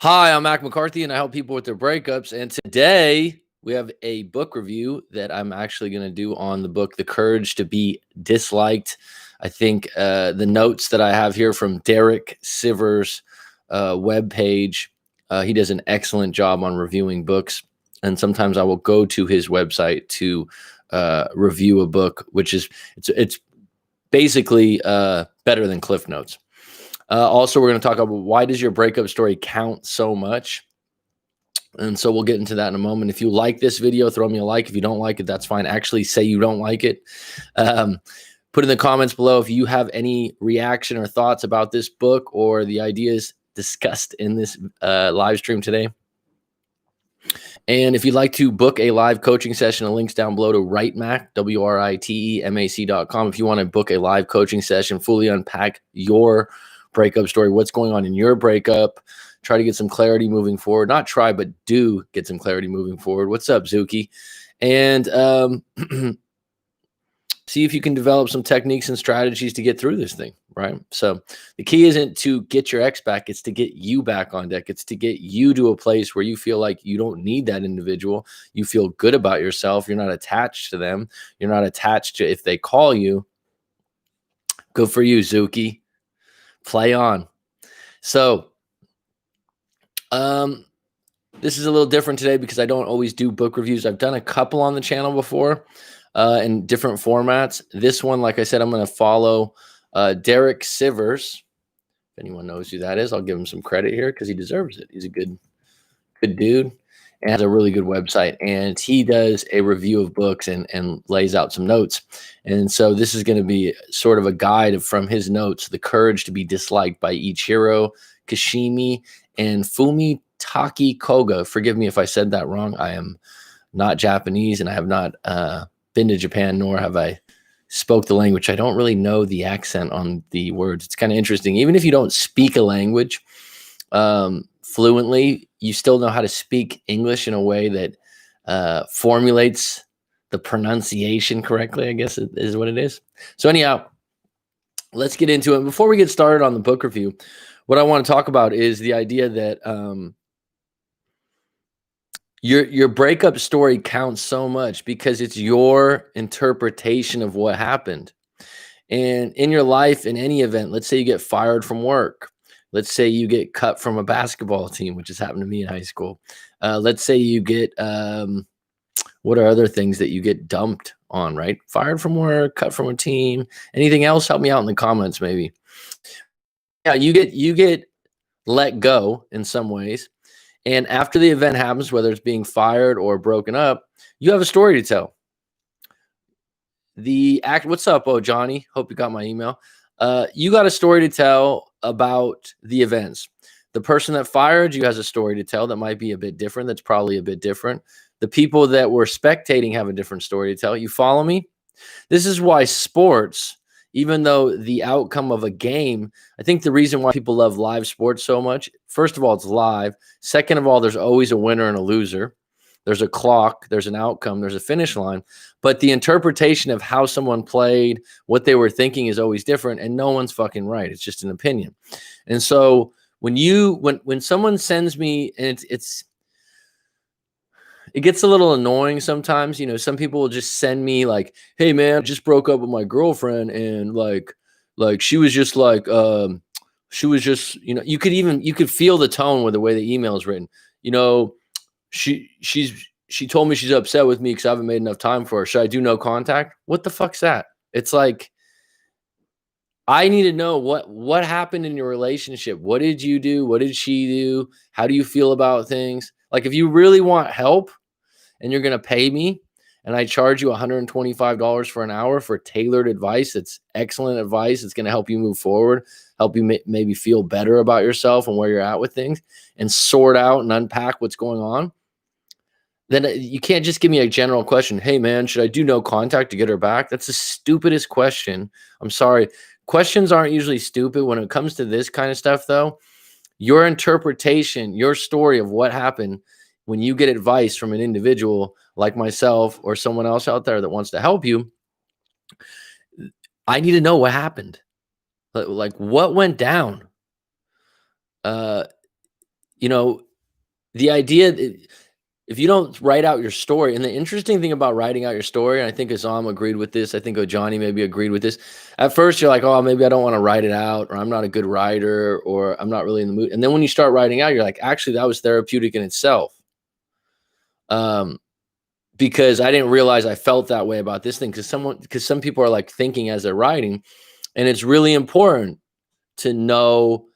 Hi, I'm McCarthy, and I help people with their breakups. And today we have a book review that I'm actually going to do on the book, The Courage to Be Disliked. I think the notes that I have here from Derek Sivers' webpage, he does an excellent job on reviewing books. And sometimes I will go to his website to review a book, which is it's basically better than Cliff Notes. Also, we're going to talk about why does your breakup story count so much? And so we'll get into that in a moment. If you like this video, throw me a like. If you don't like it, that's fine. Actually, say you don't like it. Put in the comments below if you have any reaction or thoughts about this book or the ideas discussed in this live stream today. And if you'd like to book a live coaching session, the link's down below to WriteMac, WRITEMAC.com. If you want to book a live coaching session, fully unpack your breakup story, what's going on in your breakup, try to get some clarity moving forward. Not try, but do get some clarity moving forward. What's up, Zuki? And see if you can develop some techniques and strategies to get through this thing, right? So the key isn't to get your ex back. It's to get you back on deck. It's to get you to a place where you feel like you don't need that individual. You feel good about yourself. You're not attached to them. You're not attached to if they call you. Good for you, Zuki. Play on. So this is a little different today because I don't always do book reviews. I've done a couple on the channel before in different formats. This one, like I said, I'm going to follow Derek Sivers. If anyone knows who that is, I'll give him some credit here because he deserves it. He's a good dude and has a really good website. And he does a review of books and lays out some notes. And so this is going to be sort of a guide from his notes, The Courage to Be Disliked by Ichiro Kishimi and Fumitake Koga. Forgive me if I said that wrong. I am not Japanese and I have not been to Japan, nor have I spoke the language. I don't really know the accent on the words. It's kind of interesting. Even if you don't speak a language fluently, you still know how to speak English in a way that formulates the pronunciation correctly, I guess is what it is. So anyhow, let's get into it. Before we get started on the book review, what I want to talk about is the idea that your breakup story counts so much because it's your interpretation of what happened. And in your life, in any event, let's say you get fired from work. Let's say you get cut from a basketball team, which has happened to me in high school. Let's say you get, what are other things that you get dumped on, right? Fired from work, cut from a team, anything else? Help me out in the comments, maybe. Yeah, you get let go in some ways. And after the event happens, whether it's being fired or broken up, you have a story to tell. What's up, Johnny? Hope you got my email. You got a story to tell about the events. The person that fired you has a story to tell that might be a bit different. That's probably a bit different. The people that were spectating have a different story to tell. You follow me? This is why sports, even though the outcome of a game, I think the reason why people love live sports so much, first of all, it's live. Second of all, there's always a winner and a loser. There's a clock, there's an outcome, there's a finish line. But the interpretation of how someone played, what they were thinking is always different, and no one's fucking right. It's just an opinion. And so when someone sends me, and it gets a little annoying sometimes. You know, some people will just send me like, hey man, I just broke up with my girlfriend, and like she was just like, she was just, you know, you could feel the tone with the way the email is written. You know, she told me she's upset with me because I haven't made enough time for her. Should I do no contact? What the fuck's that? It's like, I need to know what happened in your relationship. What did you do? What did she do? How do you feel about things? Like, if you really want help and you're going to pay me and I charge you $125 for an hour for tailored advice, it's excellent advice. It's going to help you move forward, help you maybe feel better about yourself and where you're at with things and sort out and unpack what's going on. Then you can't just give me a general question. Hey man, should I do no contact to get her back? That's the stupidest question. I'm sorry. Questions aren't usually stupid. When it comes to this kind of stuff though, your interpretation, your story of what happened when you get advice from an individual like myself or someone else out there that wants to help you, I need to know what happened. Like what went down? you know, the idea that if you don't write out your story, and the interesting thing about writing out your story, and I think Azam agreed with this, I think Johnny maybe agreed with this. At first, you're like, oh, maybe I don't want to write it out, or I'm not a good writer, or I'm not really in the mood. And then when you start writing out, you're like, actually, that was therapeutic in itself. Because I didn't realize I felt that way about this thing. Because some people are like thinking as they're writing, and it's really important to know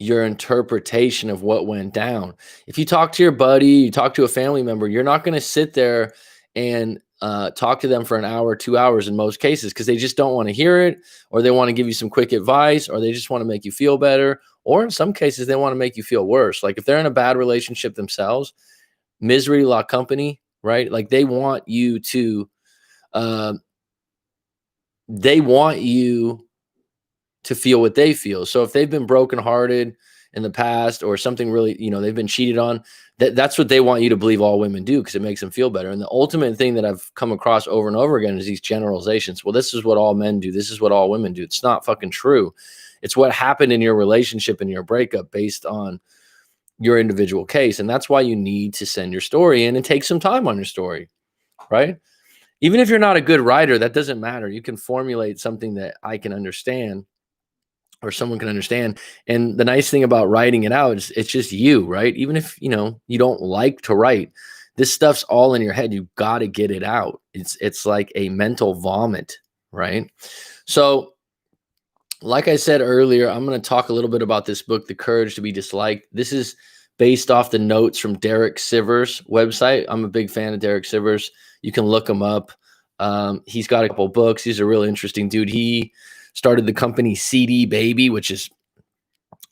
your interpretation of what went down. If you talk to your buddy, you talk to a family member, you're not going to sit there and talk to them for an hour, 2 hours in most cases, because they just don't want to hear it, or they want to give you some quick advice, or they just want to make you feel better, or in some cases they want to make you feel worse. Like if they're in a bad relationship themselves, misery loves company, right? Like they want you to feel what they feel. So if they've been brokenhearted in the past, or something really, they've been cheated on, that's what they want you to believe all women do, because it makes them feel better. And the ultimate thing that I've come across over and over again is these generalizations. Well, this is what all men do. This is what all women do. It's not fucking true. It's what happened in your relationship and your breakup based on your individual case. And that's why you need to send your story in and take some time on your story, right? Even if you're not a good writer, that doesn't matter. You can formulate something that I can understand, or someone can understand. And the nice thing about writing it out is it's just you, right? Even if, you don't like to write, this stuff's all in your head. You got to get it out. It's like a mental vomit, right? So like I said earlier, I'm going to talk a little bit about this book, The Courage to be Disliked. This is based off the notes from Derek Sivers' website. I'm a big fan of Derek Sivers. You can look him up. He's got a couple books. He's a really interesting dude. He started the company CD Baby, which is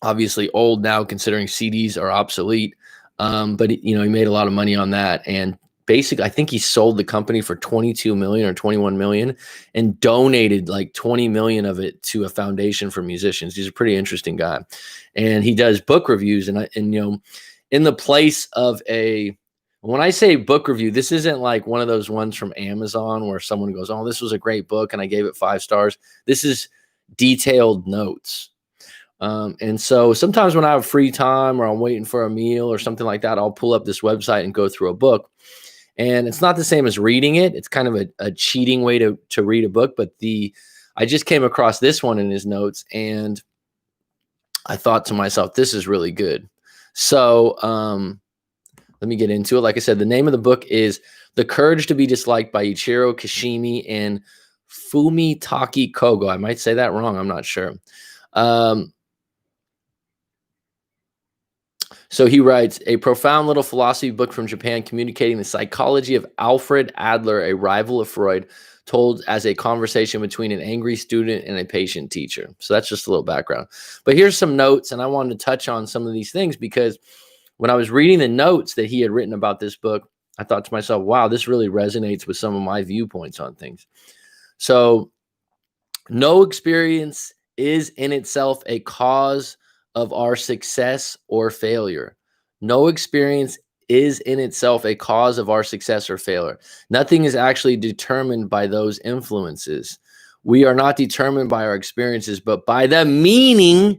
obviously old now, considering CDs are obsolete. But he made a lot of money on that. And basically, I think he sold the company for 22 million or 21 million and donated like 20 million of it to a foundation for musicians. He's a pretty interesting guy. And he does book reviews. And in the place of when I say book review, this isn't like one of those ones from Amazon where someone goes, oh, this was a great book and I gave it 5 stars. This is detailed notes. And so sometimes when I have free time, or I'm waiting for a meal or something like that, I'll pull up this website and go through a book. And it's not the same as reading it. It's kind of a cheating way to read a book. But I just came across this one in his notes, and I thought to myself, this is really good. So let me get into it. Like I said, the name of the book is The Courage to be Disliked by Ichiro Kishimi and Fumitake Koga. I might say that wrong. I'm not sure. So he writes, a profound little philosophy book from Japan communicating the psychology of Alfred Adler, a rival of Freud, told as a conversation between an angry student and a patient teacher. So that's just a little background. But here's some notes, and I wanted to touch on some of these things because when I was reading the notes that he had written about this book, I thought to myself, wow, this really resonates with some of my viewpoints on things. So no experience is in itself a cause of our success or failure. No experience is in itself a cause of our success or failure. Nothing is actually determined by those influences. We are not determined by our experiences, but by the meaning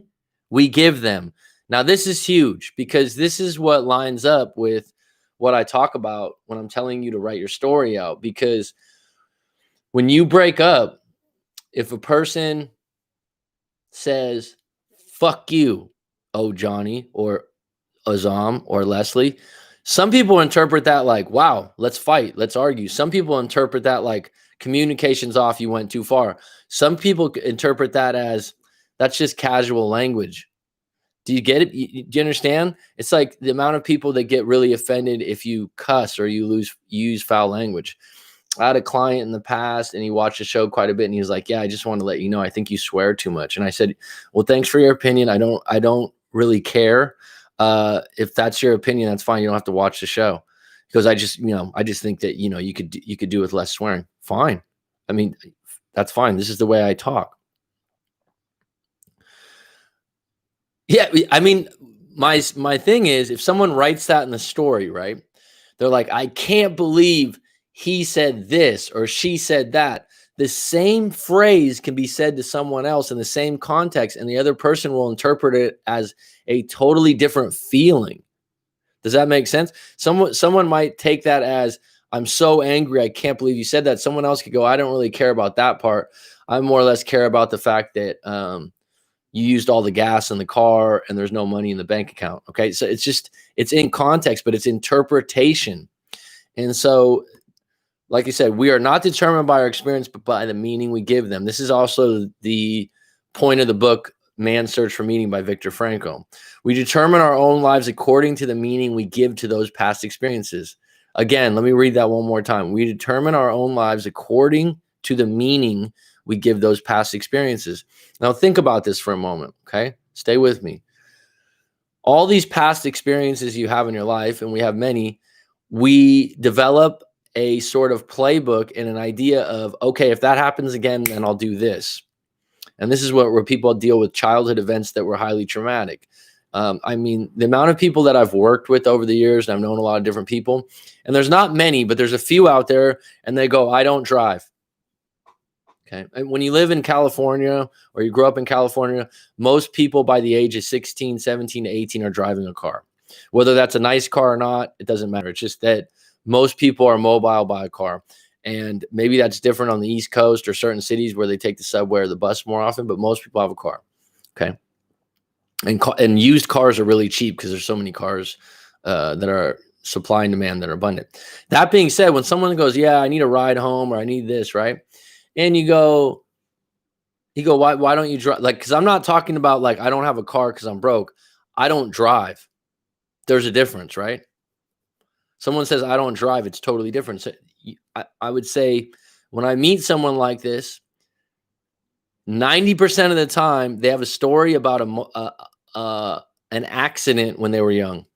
we give them. Now, this is huge because this is what lines up with what I talk about when I'm telling you to write your story out. Because when you break up, if a person says, fuck you, oh Johnny, or Azam, or Leslie, some people interpret that like, wow, let's fight, let's argue. Some people interpret that like communication's off, you went too far. Some people interpret that as that's just casual language. Do you get it? Do you understand? It's like the amount of people that get really offended if you cuss or you use foul language. I had a client in the past and he watched the show quite a bit and he was like, yeah, I just want to let you know, I think you swear too much. And I said, well, thanks for your opinion. I don't really care. If that's your opinion, that's fine. You don't have to watch the show, because I just think that, you could do with less swearing. Fine. I mean, that's fine. This is the way I talk. Yeah. I mean, my thing is, if someone writes that in the story, right, they're like, I can't believe he said this or she said that. the same phrase can be said to someone else in the same context, and the other person will interpret it as a totally different feeling. Does that make sense? Someone might take that as, I'm so angry, I can't believe you said that. Someone else could go, I don't really care about that part. I more or less care about the fact that you used all the gas in the car and there's no money in the bank account. Okay. So it's in context, but it's interpretation. And so, like I said, we are not determined by our experience, but by the meaning we give them. This is also the point of the book, Man's Search for Meaning by Viktor Frankl. We determine our own lives according to the meaning we give to those past experiences. Again, let me read that one more time. We determine our own lives according to the meaning we give those past experiences. Now think about this for a moment, okay? Stay with me. All these past experiences you have in your life, and we have many, we develop a sort of playbook and an idea of, okay, if that happens again, then I'll do this. And this is where people deal with childhood events that were highly traumatic. I mean, the amount of people that I've worked with over the years, and I've known a lot of different people, and there's not many, but there's a few out there, and they go, I don't drive. Okay. And when you live in California or you grew up in California, most people by the age of 16, 17 to 18 are driving a car. Whether that's a nice car or not, it doesn't matter. It's just that most people are mobile by a car. And maybe that's different on the East Coast or certain cities where they take the subway or the bus more often, but most people have a car. Okay. And used cars are really cheap because there's so many cars that are supply and demand that are abundant. That being said, when someone goes, yeah, I need a ride home or I need this, right? And you go, why don't you drive? Like, because I'm not talking about like, I don't have a car because I'm broke. I don't drive. There's a difference, right? Someone says, I don't drive. It's totally different. So I would say when I meet someone like this, 90% of the time they have a story about an accident when they were young.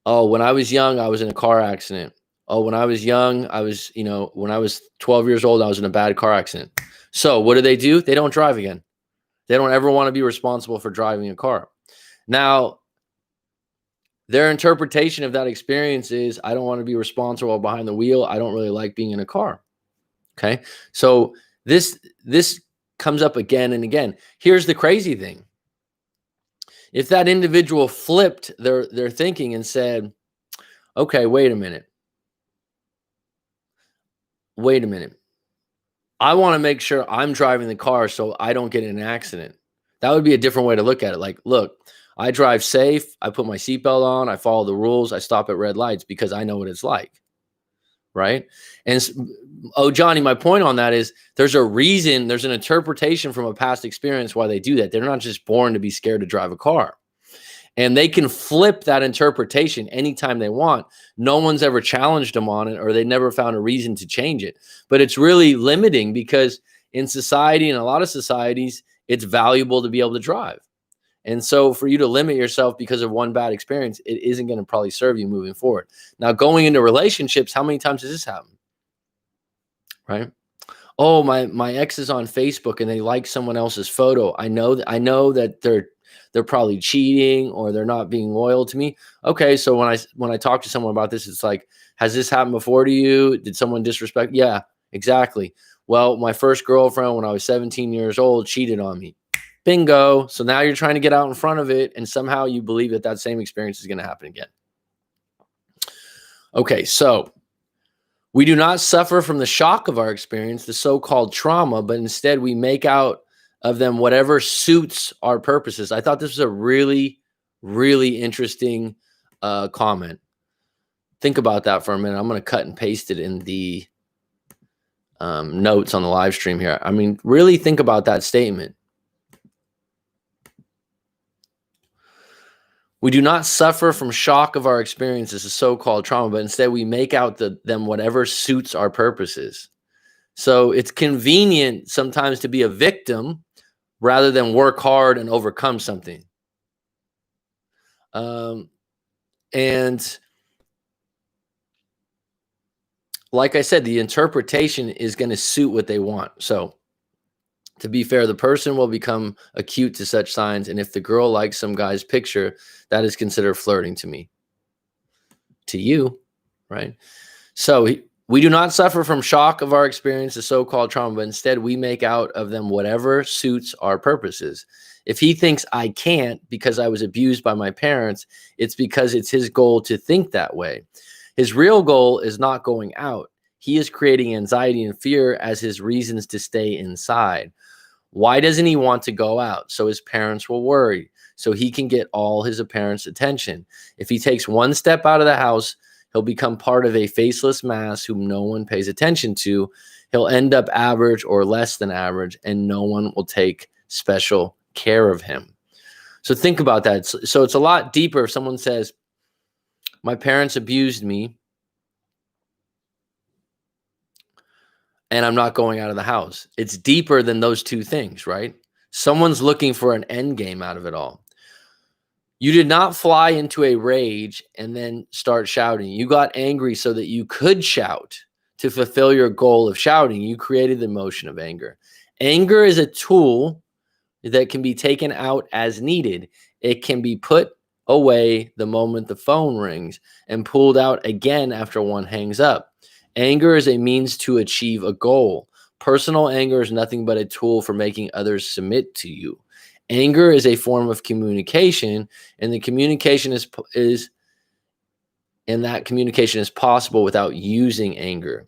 Oh, when I was young, I was in a car accident. Oh, when I was young, when I was 12 years old, I was in a bad car accident. So what do? They don't drive again. They don't ever want to be responsible for driving a car. Now, their interpretation of that experience is, I don't want to be responsible behind the wheel. I don't really like being in a car. Okay. So this comes up again and again. Here's the crazy thing. If that individual flipped their thinking and said, okay, wait a minute. I want to make sure I'm driving the car so I don't get in an accident. That would be a different way to look at it. Like, look, I drive safe. I put my seatbelt on. I follow the rules. I stop at red lights because I know what it's like. Right. And Johnny, my point on that is there's a reason, there's an interpretation from a past experience why they do that. They're not just born to be scared to drive a car. And they can flip that interpretation anytime they want. No one's ever challenged them on it, or they never found a reason to change it. But it's really limiting because in society, in a lot of societies, it's valuable to be able to drive. And so for you to limit yourself because of one bad experience, it isn't going to probably serve you moving forward. Now, going into relationships, how many times does this happen? Right? Oh, my ex is on Facebook and they like someone else's photo. I know that they're probably cheating or they're not being loyal to me. Okay, so when I talk to someone about this, it's like, has this happened before to you? Did someone disrespect? Yeah, exactly. Well, my first girlfriend when I was 17 years old cheated on me. Bingo. So now you're trying to get out in front of it, and somehow you believe that same experience is going to happen again. Okay, so we do not suffer from the shock of our experience, the so-called trauma, but instead we make out of them whatever suits our purposes. I thought this was a really, really interesting comment. Think about that for a minute. I'm going to cut and paste it in the notes on the live stream here. I mean, really think about that statement. We do not suffer from shock of our experiences, the so-called trauma, but instead we make out them whatever suits our purposes. So it's convenient sometimes to be a victim rather than work hard and overcome something. And like I said, the interpretation is going to suit what they want. So to be fair, the person will become acute to such signs. And if the girl likes some guy's picture, that is considered flirting to me. To you, right? So We do not suffer from shock of our experience, the so-called trauma, but instead we make out of them whatever suits our purposes. If he thinks I can't because I was abused by my parents, it's because it's his goal to think that way. His real goal is not going out. He is creating anxiety and fear as his reasons to stay inside. Why doesn't he want to go out? So his parents will worry, so he can get all his parents' attention. If he takes one step out of the house, he'll become part of a faceless mass whom no one pays attention to. He'll end up average or less than average, and no one will take special care of him. So think about that. So it's a lot deeper if someone says, my parents abused me and I'm not going out of the house. It's deeper than those two things, right? Someone's looking for an end game out of it all. You did not fly into a rage and then start shouting. You got angry so that you could shout to fulfill your goal of shouting. You created the emotion of anger. Anger is a tool that can be taken out as needed. It can be put away the moment the phone rings and pulled out again after one hangs up. Anger is a means to achieve a goal. Personal anger is nothing but a tool for making others submit to you. Anger is a form of communication, and the communication is possible without using anger.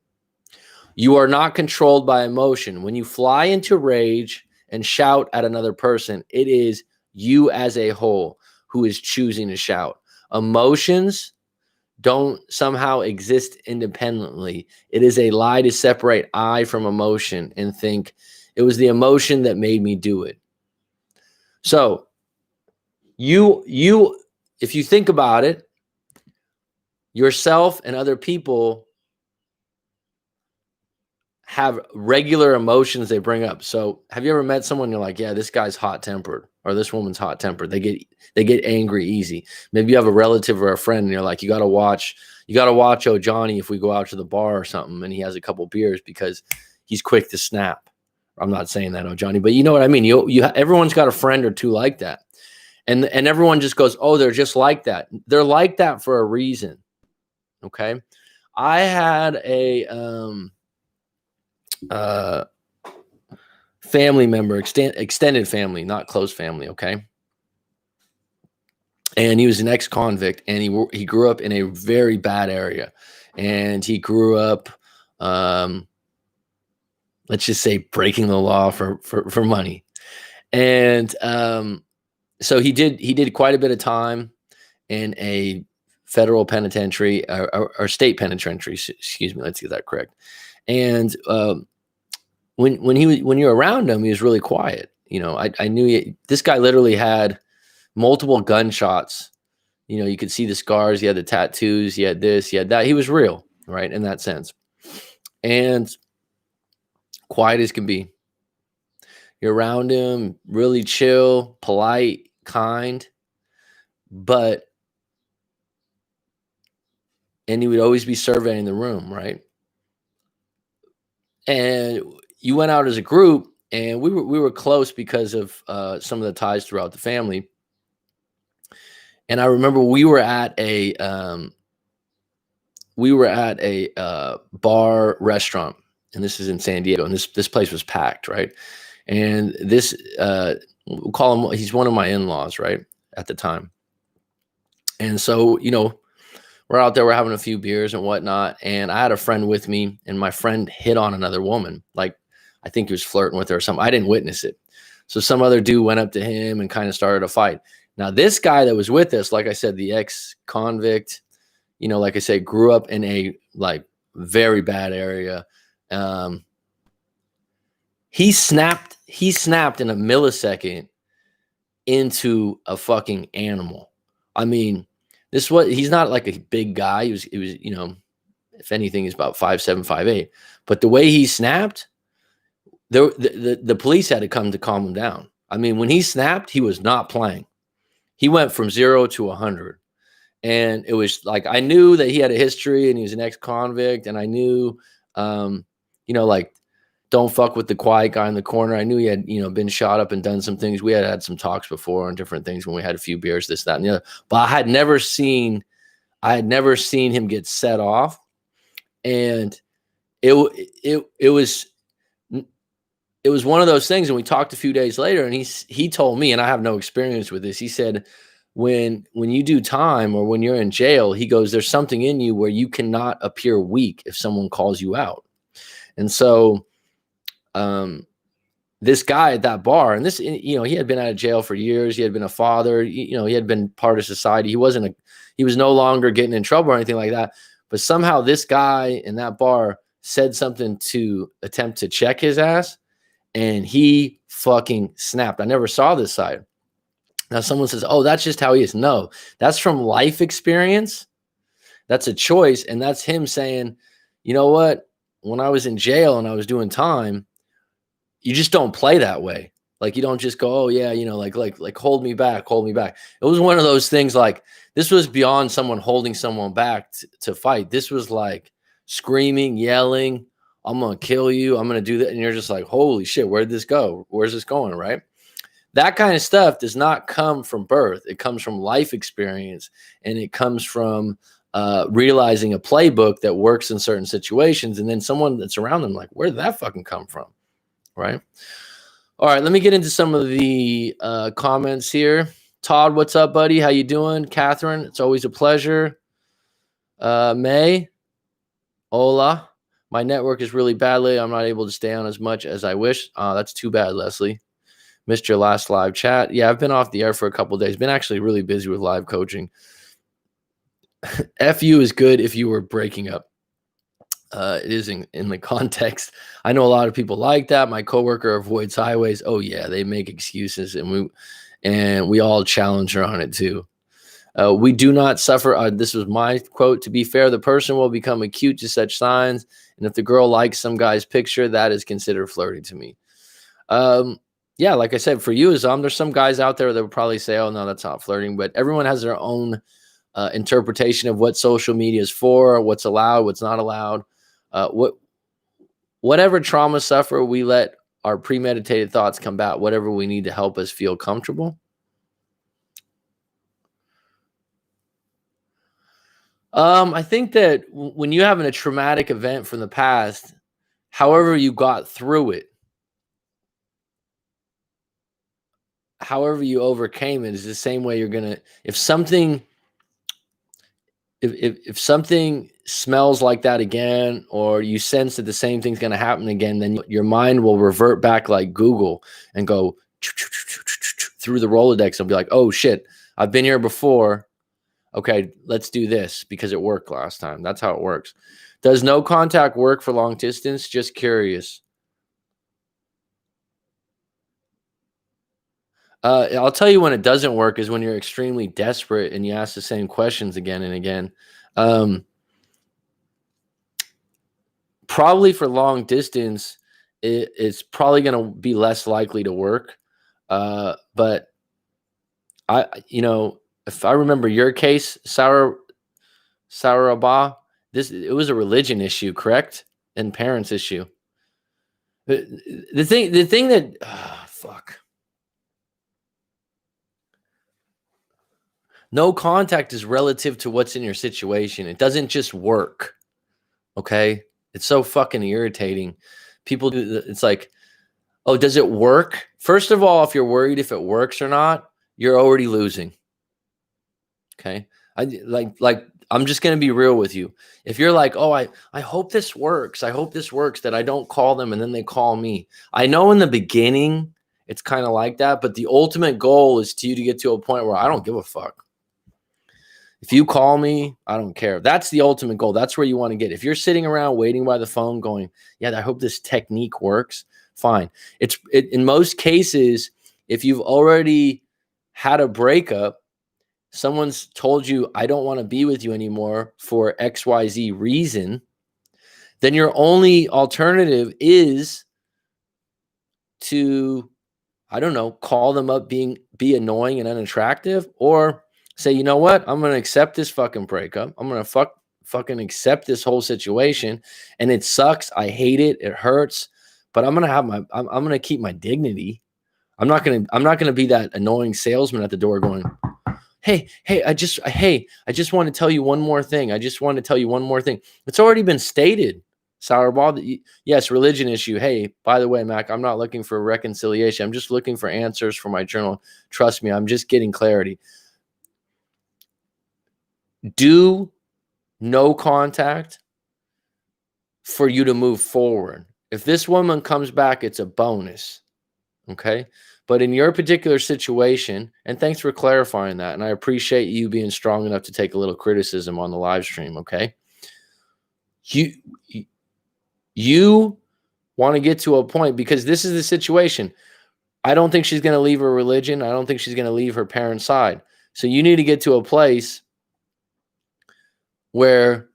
You are not controlled by emotion. When you fly into rage and shout at another person, it is you as a whole who is choosing to shout. Emotions don't somehow exist independently. It is a lie to separate I from emotion and think it was the emotion that made me do it. So you if you think about it, yourself and other people have regular emotions they bring up. So have you ever met someone you're like, yeah, this guy's hot-tempered or this woman's hot-tempered. They get angry easy. Maybe you have a relative or a friend and you're like, you got to watch oh Johnny if we go out to the bar or something and he has a couple beers because he's quick to snap. I'm not saying that, oh Johnny, but you know what I mean? Everyone's got a friend or two like that. And everyone just goes, oh, they're just like that. They're like that for a reason. Okay? I had a family member, extended family, not close family, okay? And he was an ex-convict, and he grew up in a very bad area. And he grew up, let's just say, breaking the law for money. And so he did quite a bit of time in a federal penitentiary or state penitentiary, excuse me, let's get that correct. And when you're around him, he was really quiet. You know, I knew this guy literally had multiple gunshots. You know, you could see the scars. He had the tattoos. He had this. He had that. He was real, right, in that sense. And quiet as can be. You're around him, really chill, polite, kind, and he would always be surveying the room, right? And you went out as a group, and we were close because of some of the ties throughout the family. And I remember we were at a bar restaurant, and this is in San Diego, and this place was packed, right? And this we'll call him, he's one of my in-laws, right, at the time. And so, you know, we're out there, we're having a few beers and whatnot, and I had a friend with me, and my friend hit on another woman. Like, I think he was flirting with her or something. I didn't witness it. So some other dude went up to him and kind of started a fight. Now, this guy that was with us, like I said, the ex-convict, you know, like I said, grew up in a, like, very bad area. He snapped in a millisecond into a fucking animal. I mean, he's not like a big guy. He was, you know, if anything, he's about 5'7", 5'8". But the way he snapped, the police had to come to calm him down. I mean, when he snapped, he was not playing. He went from 0 to 100. And it was like, I knew that he had a history and he was an ex-convict. And I knew, you know, like, don't fuck with the quiet guy in the corner. I knew he had, you know, been shot up and done some things. We had some talks before on different things when we had a few beers, this, that, and the other. But I had never seen him get set off. And it was one of those things. And we talked a few days later, and he told me, and I have no experience with this. He said, when you do time or when you're in jail, he goes, there's something in you where you cannot appear weak if someone calls you out. And so, this guy at that bar, and this, he had been out of jail for years. He had been a father, he had been part of society. He was no longer getting in trouble or anything like that. But somehow this guy in that bar said something to attempt to check his ass, and he fucking snapped. I never saw this side. Now someone says, oh, that's just how he is. No, that's from life experience. That's a choice. And that's him saying, you know what? When I was in jail and I was doing time, you just don't play that way. Like, you don't just go, oh yeah, like hold me back. It was one of those things. Like, this was beyond someone holding someone back to fight. This was like screaming, yelling, I'm going to kill you. I'm going to do that. And you're just like, holy shit, where'd this go? Where's this going? Right. That kind of stuff does not come from birth. It comes from life experience, and it comes from realizing a playbook that works in certain situations. And then someone that's around them, like, where did that fucking come from? Right. All right. Let me get into some of the comments here. Todd, what's up, buddy? How you doing? Catherine, it's always a pleasure. May, hola. My network is really bad lately. I'm not able to stay on as much as I wish. That's too bad, Leslie. Missed your last live chat. Yeah, I've been off the air for a couple of days. Been actually really busy with live coaching. FU is good if you were breaking up. It is in the context. I know a lot of people like that. My coworker avoids highways. Oh yeah, they make excuses, and we all challenge her on it too. We do not suffer. This was my quote. To be fair, the person will become acute to such signs, and if the girl likes some guy's picture, that is considered flirting to me. Yeah, like I said, for you, there's some guys out there that would probably say, oh, no, that's not flirting. But everyone has their own interpretation of what social media is for, what's allowed, what's not allowed. Whatever trauma suffer, we let our premeditated thoughts combat whatever we need to help us feel comfortable. I think that when you have a traumatic event from the past, however you got through it, however you overcame it is the same way you're gonna. If something smells like that again, or you sense that the same thing's gonna happen again, then your mind will revert back like Google and go through the Rolodex and be like, oh shit, I've been here before. Okay, let's do this because it worked last time. That's how it works. Does no contact work for long distance? Just curious. I'll tell you when it doesn't work is when you're extremely desperate and you ask the same questions again and again. Probably for long distance, it's probably going to be less likely to work. But if I remember your case, Sarabah, it was a religion issue, correct? And parents issue. The thing that fuck. No contact is relative to what's in your situation. It doesn't just work. Okay? It's so fucking irritating. People do it's like, oh, does it work? First of all, if you're worried if it works or not, you're already losing. Okay? I'm just going to be real with you. If you're like, oh, I hope this works. I hope this works, that I don't call them and then they call me. I know in the beginning it's kind of like that, but the ultimate goal is to get to a point where I don't give a fuck. If you call me, I don't care. That's the ultimate goal. That's where you want to get. If you're sitting around waiting by the phone going, yeah, I hope this technique works, fine. In most cases, if you've already had a breakup, someone's told you, I don't want to be with you anymore for XYZ reason, then your only alternative is to, I don't know, call them up, be annoying and unattractive, or say, you know what? I'm going to accept this fucking breakup. I'm going to fucking accept this whole situation. And it sucks. I hate it. It hurts, but I'm going to I'm going to keep my dignity. I'm not going to be that annoying salesman at the door going, Hey, I just want to tell you one more thing. It's already been stated. Sour ball. Yes, religion issue. Hey, by the way, Mac, I'm not looking for reconciliation. I'm just looking for answers for my journal. Trust me, I'm just getting clarity. Do no contact for you to move forward. If this woman comes back, it's a bonus. Okay. But in your particular situation, and thanks for clarifying that, and I appreciate you being strong enough to take a little criticism on the live stream. Okay. You want to get to a point, because this is the situation. I don't think she's going to leave her religion. I don't think she's going to leave her parents' side. So you need to get to a place where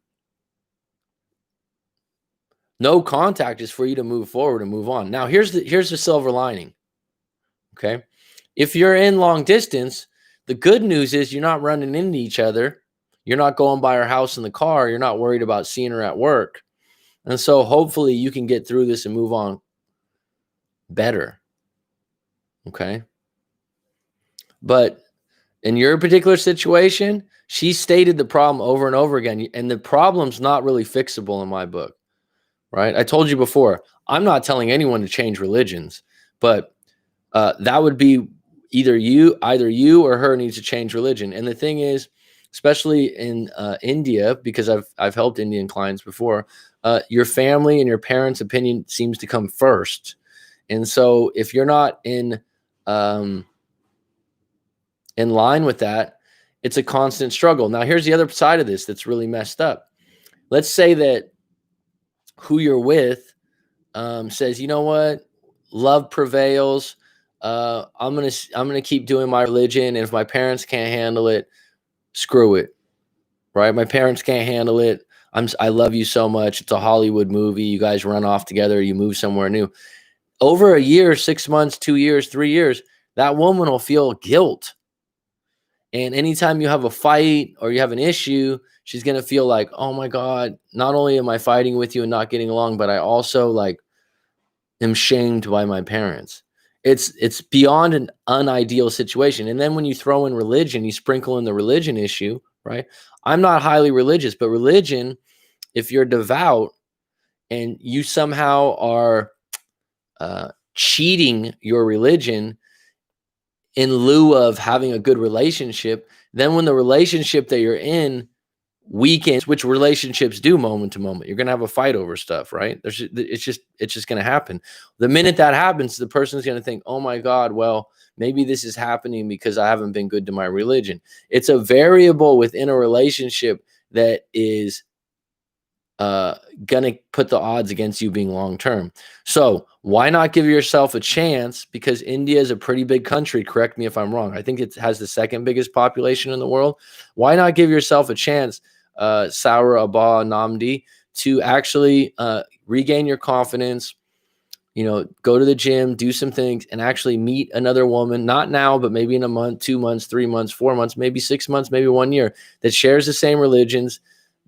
no contact is for you to move forward and move on. Now, here's the silver lining. Okay. If you're in long distance, the good news is you're not running into each other. You're not going by her house in the car. You're not worried about seeing her at work. And so hopefully you can get through this and move on better. Okay. But in your particular situation, she stated the problem over and over again. And the problem's not really fixable in my book. Right. I told you before, I'm not telling anyone to change religions, but that would be either you or her needs to change religion. And the thing is, especially in India, because I've helped Indian clients before, your family and your parents' opinion seems to come first. And so if you're not in line with that, it's a constant struggle. Now, here's the other side of this that's really messed up. Let's say that who you're with says, you know what, love prevails. I'm gonna keep doing my religion, and if my parents can't handle it, screw it. Right? My parents can't handle it. I love you so much. It's a Hollywood movie. You guys run off together. You move somewhere new. Over a year, 6 months, 2 years, 3 years, that woman will feel guilt. And anytime you have a fight or you have an issue, she's gonna feel like, oh my God, not only am I fighting with you and not getting along, but I also like am shamed by my parents. It's beyond an unideal situation. And then when you throw in religion, you sprinkle in the religion issue, right? I'm not highly religious, but religion, if you're devout and you somehow are cheating your religion in lieu of having a good relationship, then when the relationship that you're in weekends, which relationships do moment to moment, you're going to have a fight over stuff, right? It's just going to happen. The minute that happens, the person's going to think, oh my God, well, maybe this is happening because I haven't been good to my religion. It's a variable within a relationship that is going to put the odds against you being long-term. So why not give yourself a chance? Because India is a pretty big country. Correct me if I'm wrong. I think it has the second biggest population in the world. Why not give yourself a chance, Saura Abba Namdi, to actually regain your confidence, go to the gym, do some things, and actually meet another woman, not now, but maybe in a month, 2 months, 3 months, 4 months, maybe 6 months, maybe 1 year, that shares the same religions,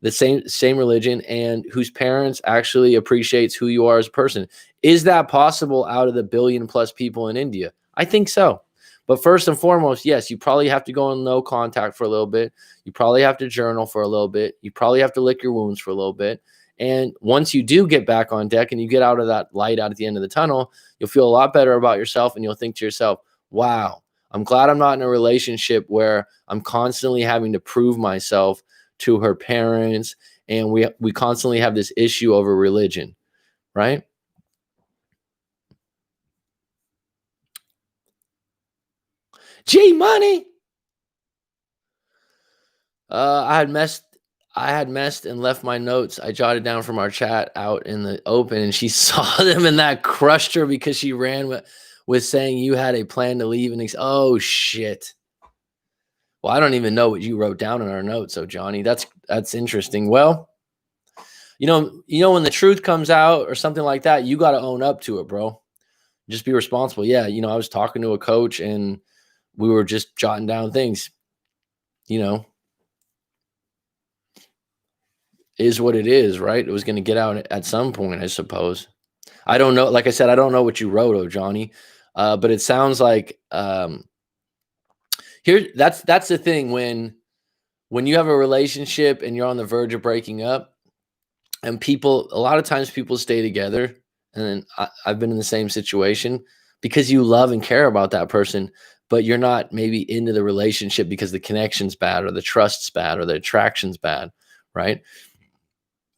the same religion, and whose parents actually appreciates who you are as a person. Is that possible out of the billion plus people in India? I think so. But first and foremost, yes, you probably have to go on no contact for a little bit. You probably have to journal for a little bit. You probably have to lick your wounds for a little bit. And once you do get back on deck and you get out of that light out at the end of the tunnel, you'll feel a lot better about yourself, and you'll think to yourself, wow, I'm glad I'm not in a relationship where I'm constantly having to prove myself to her parents, and we constantly have this issue over religion, right? G Money. I had messed and left my notes. I jotted down from our chat out in the open, and she saw them, and that crushed her because she ran with saying you had a plan to leave, and oh shit. Well, I don't even know what you wrote down in our notes. So Johnny, that's interesting. Well, when the truth comes out or something like that, you got to own up to it, bro. Just be responsible. Yeah, I was talking to a coach and we were just jotting down things. Is what it is, right? It was going to get out at some point, I suppose. I don't know. Like I said, I don't know what you wrote, Johnny, but it sounds like here. That's the thing when you have a relationship and you're on the verge of breaking up, And a lot of times people stay together, and then I've been in the same situation because you love and care about that person, but you're not maybe into the relationship because the connection's bad or the trust's bad or the attraction's bad, right?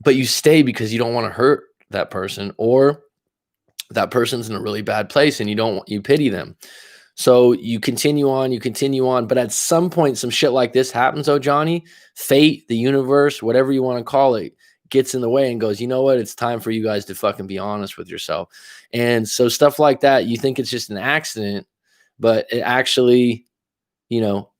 But you stay because you don't want to hurt that person, or that person's in a really bad place and you pity them. So you continue on, but at some point, some shit like this happens. Oh, Johnny, fate, the universe, whatever you want to call it, gets in the way and goes, you know what? It's time for you guys to fucking be honest with yourself. And so stuff like that, you think it's just an accident, but it actually,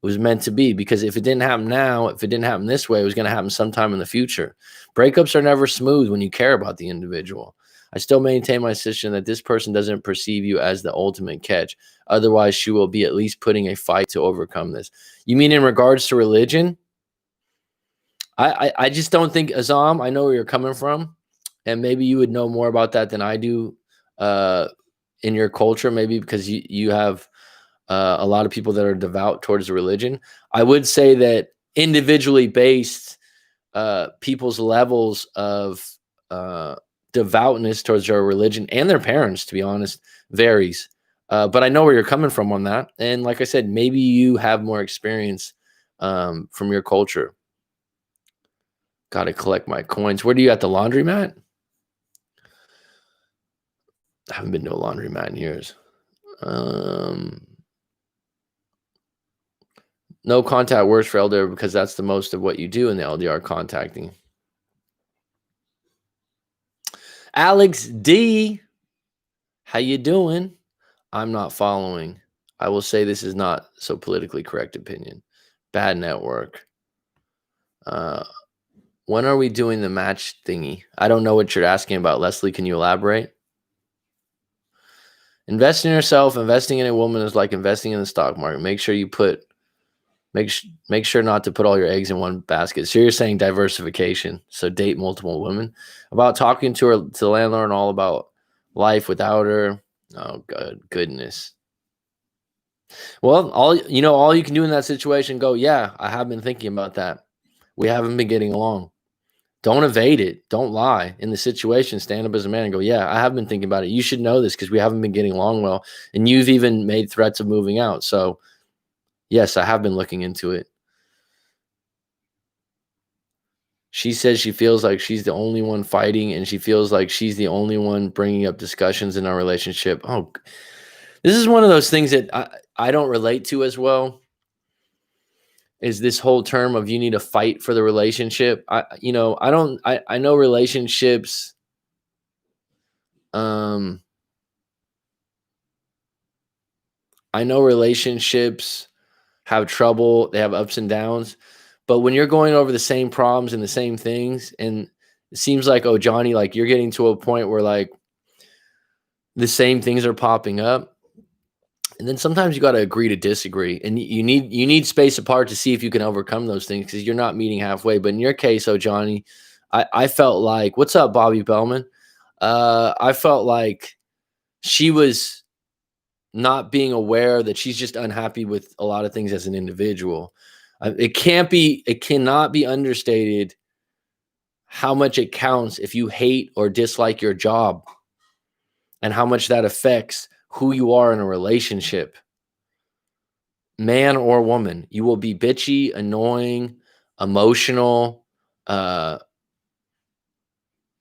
was meant to be, because if it didn't happen now, if it didn't happen this way, it was going to happen sometime in the future. Breakups are never smooth when you care about the individual. I still maintain my position that this person doesn't perceive you as the ultimate catch. Otherwise, she will be at least putting a fight to overcome this. You mean in regards to religion? I just don't think, Azam, I know where you're coming from, and maybe you would know more about that than I do in your culture, maybe because you have a lot of people that are devout towards the religion. I would say that individually based, people's levels of devoutness towards their religion and their parents, to be honest, varies. But I know where you're coming from on that. And like I said, maybe you have more experience from your culture. Got to collect my coins. Where do you at, the laundromat? I haven't been to a laundromat in years. No contact works for LDR because that's the most of what you do in the LDR, contacting. Alex D, how you doing? I'm not following. I will say this is not so politically correct opinion. Bad network. When are we doing the match thingy? I don't know what you're asking about. Leslie, can you elaborate? Invest in yourself. Investing in a woman is like investing in the stock market. Make sure you make sure not to put all your eggs in one basket. So you're saying diversification. So date multiple women. About talking to the landlord and all about life without her. Oh, goodness. Well, all you can do in that situation, go, yeah, I have been thinking about that. We haven't been getting along. Don't evade it. Don't lie. In the situation, stand up as a man and go, yeah, I have been thinking about it. You should know this because we haven't been getting along well. And you've even made threats of moving out. So, yes, I have been looking into it. She says she feels like she's the only one fighting, and she feels like she's the only one bringing up discussions in our relationship. Oh, this is one of those things that I don't relate to as well. Is this whole term of you need to fight for the relationship? I know relationships. I know relationships have trouble. They have ups and downs. But when you're going over the same problems and the same things, and it seems like, oh, Johnny, like you're getting to a point where like the same things are popping up. And then sometimes you got to agree to disagree, and you need space apart to see if you can overcome those things, because you're not meeting halfway. But in your case, oh, Johnny, I felt like, what's up, Bobby Bellman? I felt like she was not being aware that she's just unhappy with a lot of things as an individual. It cannot be understated how much it counts if you hate or dislike your job, and how much that affects who you are in a relationship, man or woman. You will be bitchy, annoying, emotional,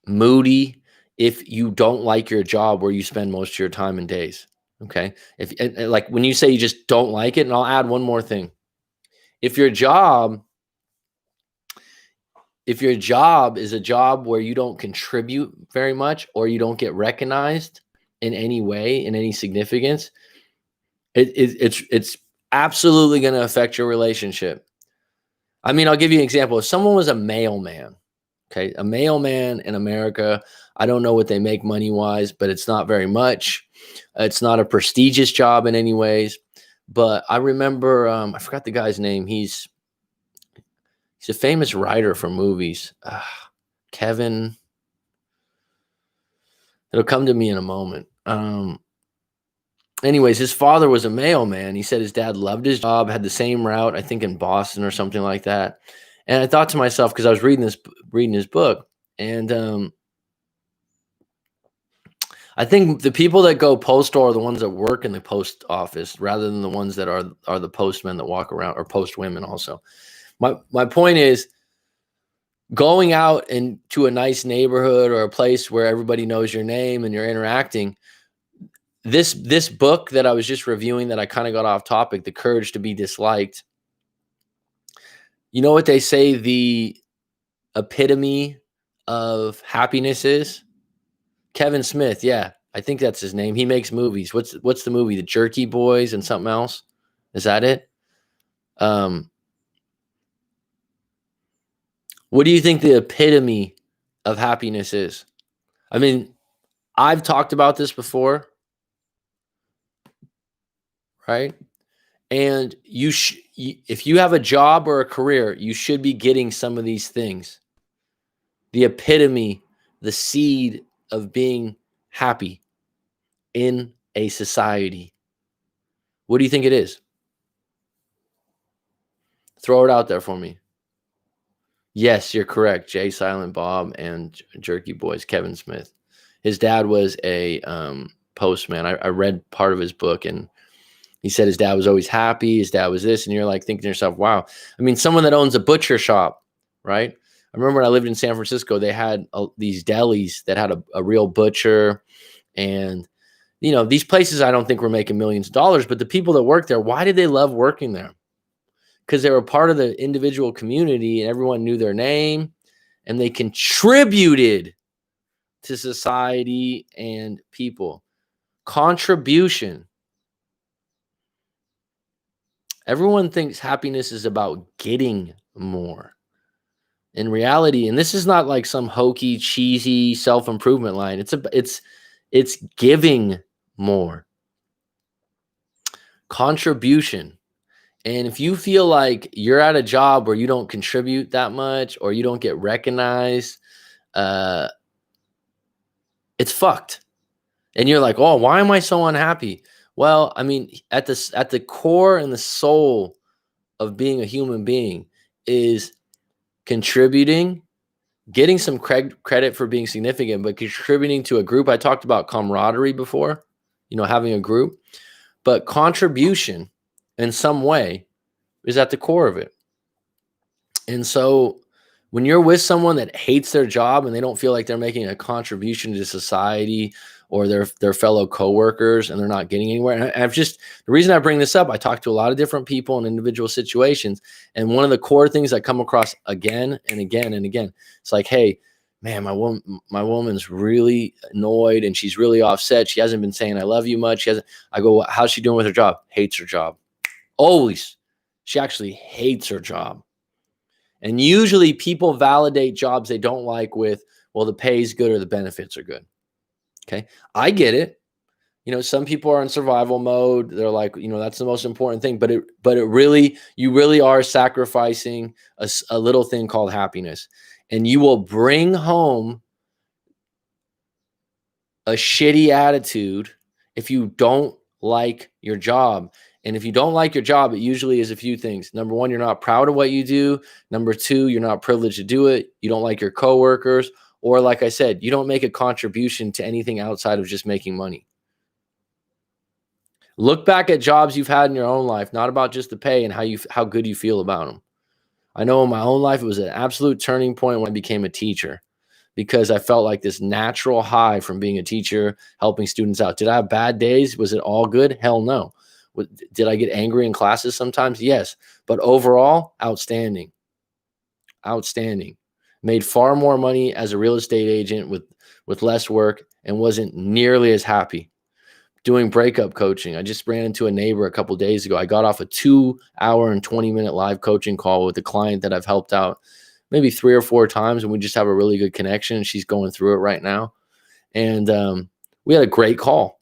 moody if you don't like your job where you spend most of your time and days. Okay. Like when you say you just don't like it, and I'll add one more thing. If your job is a job where you don't contribute very much, or you don't get recognized in any way, in any significance, it's absolutely going to affect your relationship. I mean, I'll give you an example. If someone was a mailman, okay, a mailman in America, I don't know what they make money-wise, but it's not very much. It's not a prestigious job in any ways. But I remember, I forgot the guy's name. He's a famous writer for movies. Kevin. It'll come to me in a moment. Anyways, his father was a mailman. He said his dad loved his job, had the same route, I think in Boston or something like that. And I thought to myself, because I was reading his book, And I think the people that go postal are the ones that work in the post office rather than the ones that are the postmen that walk around, or post women also. My point is, going out into a nice neighborhood or a place where everybody knows your name and you're interacting. This book that I was just reviewing, that I kind of got off topic, The Courage to Be Disliked. You know what they say the epitome of happiness is? Kevin Smith, yeah. I think that's his name. He makes movies. What's the movie? The Jerky Boys and something else? Is that it? What do you think the epitome of happiness is? I mean, I've talked about this before, right? And if you have a job or a career, you should be getting some of these things. The epitome, the seed of being happy in a society. What do you think it is? Throw it out there for me. Yes, you're correct. Jay Silent Bob and Jerky Boys, Kevin Smith. His dad was a postman. I read part of his book, and he said his dad was always happy. His dad was this. And you're like thinking to yourself, wow. I mean, someone that owns a butcher shop, right? I remember when I lived in San Francisco, they had these delis that had a real butcher. And, you know, these places I don't think were making millions of dollars, but the people that work there, why did they love working there? Because they were part of the individual community and everyone knew their name and they contributed to society and people. Contribution. Everyone thinks happiness is about getting more. In reality, and this is not like some hokey, cheesy self-improvement line. It's giving more. Contribution. And if you feel like you're at a job where you don't contribute that much or you don't get recognized, it's fucked. And you're like, oh, why am I so unhappy? Well, I mean, at the core and the soul of being a human being is contributing, getting some credit for being significant, but contributing to a group. I talked about camaraderie before, you know, having a group, but contribution in some way is at the core of it. And so when you're with someone that hates their job and they don't feel like they're making a contribution to society or their fellow coworkers and they're not getting anywhere. And the reason I bring this up, I talk to a lot of different people in individual situations. And one of the core things I come across again and again and again, it's like, hey, man, my woman's really annoyed and she's really offset. She hasn't been saying I love you much. I go, how's she doing with her job? Hates her job. Always. She actually hates her job. And usually people validate jobs they don't like with, well, the pay is good or the benefits are good. Okay. I get it. You know, some people are in survival mode. They're like, you know, that's the most important thing. But you really are sacrificing a little thing called happiness. And you will bring home a shitty attitude if you don't like your job. And if you don't like your job, it usually is a few things. Number one, you're not proud of what you do. Number two, you're not privileged to do it. You don't like your coworkers. Or like I said, you don't make a contribution to anything outside of just making money. Look back at jobs you've had in your own life, not about just the pay and how good you feel about them. I know in my own life, it was an absolute turning point when I became a teacher because I felt like this natural high from being a teacher, helping students out. Did I have bad days? Was it all good? Hell no. Did I get angry in classes sometimes? Yes. But overall, outstanding. Outstanding. Made far more money as a real estate agent with less work and wasn't nearly as happy. Doing breakup coaching. I just ran into a neighbor a couple of days ago. I got off a 2-hour and 20-minute live coaching call with a client that I've helped out maybe 3 or 4 times, and we just have a really good connection. She's going through it right now. And we had a great call.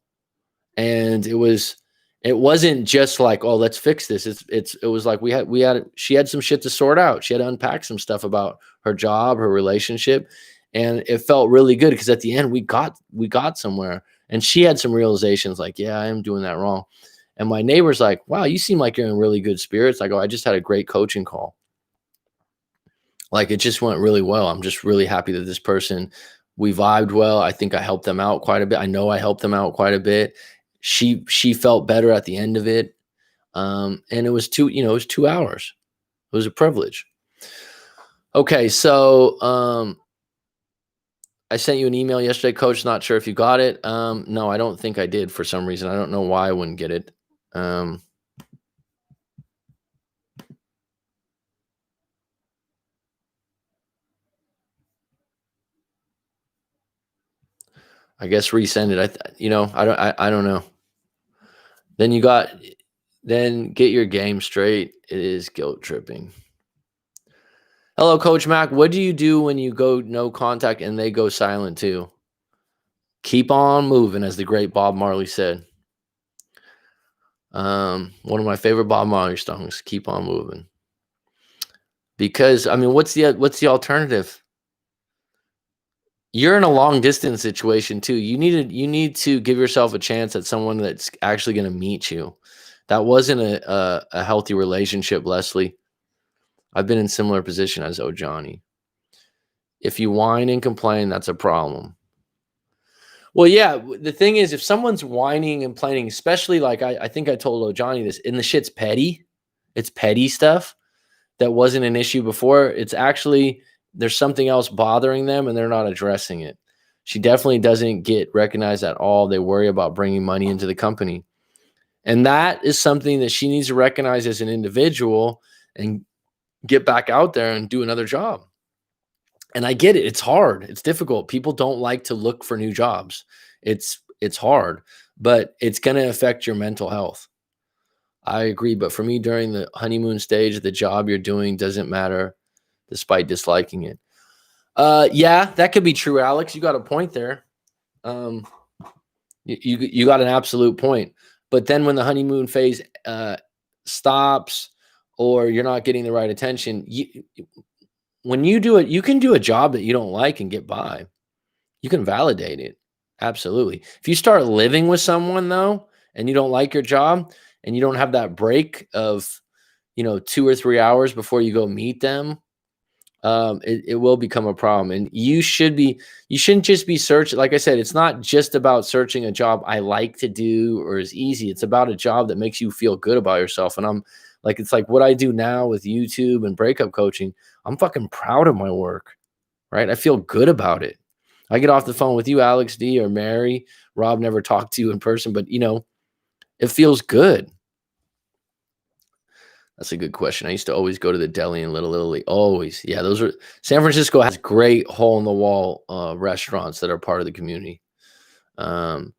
And it wasn't just like, oh, let's fix this. It was like she had some shit to sort out. She had to unpack some stuff about her job, her relationship. And it felt really good because at the end we got somewhere. And she had some realizations like, yeah, I am doing that wrong. And my neighbor's like, wow, you seem like you're in really good spirits. I go, I just had a great coaching call. Like, it just went really well. I'm just really happy that this person, we vibed well. I think I helped them out quite a bit. I know I helped them out quite a bit. She felt better at the end of it. And it was it was 2 hours. It was a privilege. Okay, so I sent you an email yesterday, Coach. Not sure if you got it. No, I don't think I did for some reason. I don't know why I wouldn't get it. I guess resend it. I don't know. Then get your game straight. It is guilt tripping. Hello, Coach Mac. What do you do when you go no contact and they go silent too? Keep on moving, as the great Bob Marley said. One of my favorite Bob Marley songs, Keep On Moving. Because, I mean, what's the alternative? You're in a long distance situation too. You need to give yourself a chance at someone that's actually going to meet you. That wasn't a healthy relationship, Leslie. I've been in similar position as Johnny. If you whine and complain, that's a problem. Well, yeah, the thing is, if someone's whining and complaining, especially like I think I told Johnny this, and the shit's petty, it's petty stuff that wasn't an issue before. It's actually, there's something else bothering them and they're not addressing it. She definitely doesn't get recognized at all. They worry about bringing money into the company. And that is something that she needs to recognize as an individual and get back out there and do another job. And I get it. It's hard. It's difficult. People don't like to look for new jobs. It's hard, but it's going to affect your mental health. I agree. But for me, during the honeymoon stage, the job you're doing doesn't matter despite disliking it. Yeah, that could be true, Alex. You got a point there. You got an absolute point. But then when the honeymoon phase stops or you're not getting the right attention, when you do it, you can do a job that you don't like and get by. You can validate it. Absolutely. If you start living with someone, though, and you don't like your job and you don't have that break of, 2 or 3 hours before you go meet them, it will become a problem. And you shouldn't just be searching. Like I said, it's not just about searching a job I like to do or is easy. It's about a job that makes you feel good about yourself. And it's like what I do now with YouTube and breakup coaching. I'm fucking proud of my work, right? I feel good about it. I get off the phone with you, Alex D, or Mary. Rob never talked to you in person, but it feels good. That's a good question. I used to always go to the deli in Little Italy. Always. Yeah, San Francisco has great hole-in-the-wall restaurants that are part of the community. And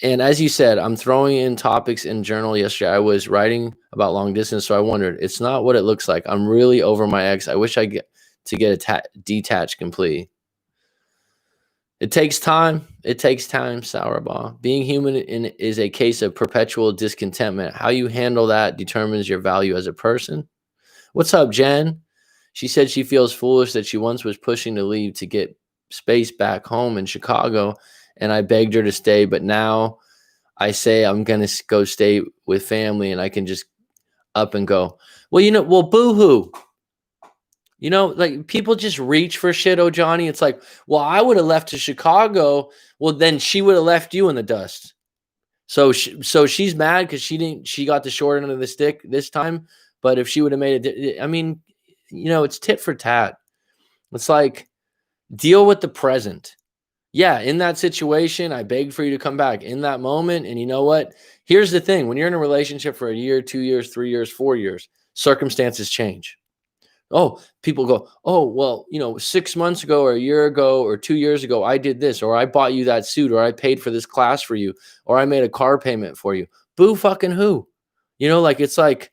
as you said, I'm throwing in topics in journal yesterday. I was writing about long distance, so I wondered, it's not what it looks like. I'm really over my ex. I wish I get detached completely. It takes time. It takes time, Sourbaugh. Being human is a case of perpetual discontentment. How you handle that determines your value as a person. What's up, Jen? She said she feels foolish that she once was pushing to leave to get space back home in Chicago, and I begged her to stay, but now I say I'm going to go stay with family and I can just up and go. Well, boo-hoo. Like people just reach for shit, Johnny. It's like, well, I would have left to Chicago. Well, then she would have left you in the dust. So she's mad because she got the short end of the stick this time. But if she would have made it, I mean, it's tit for tat. It's like, deal with the present. Yeah, in that situation, I begged for you to come back in that moment. And you know what? Here's the thing. When you're in a relationship for a year, 2 years, 3 years, 4 years, circumstances change. Oh, people go, oh, well, 6 months ago or a year ago or 2 years ago, I did this, or I bought you that suit, or I paid for this class for you, or I made a car payment for you. Boo fucking who? It's like,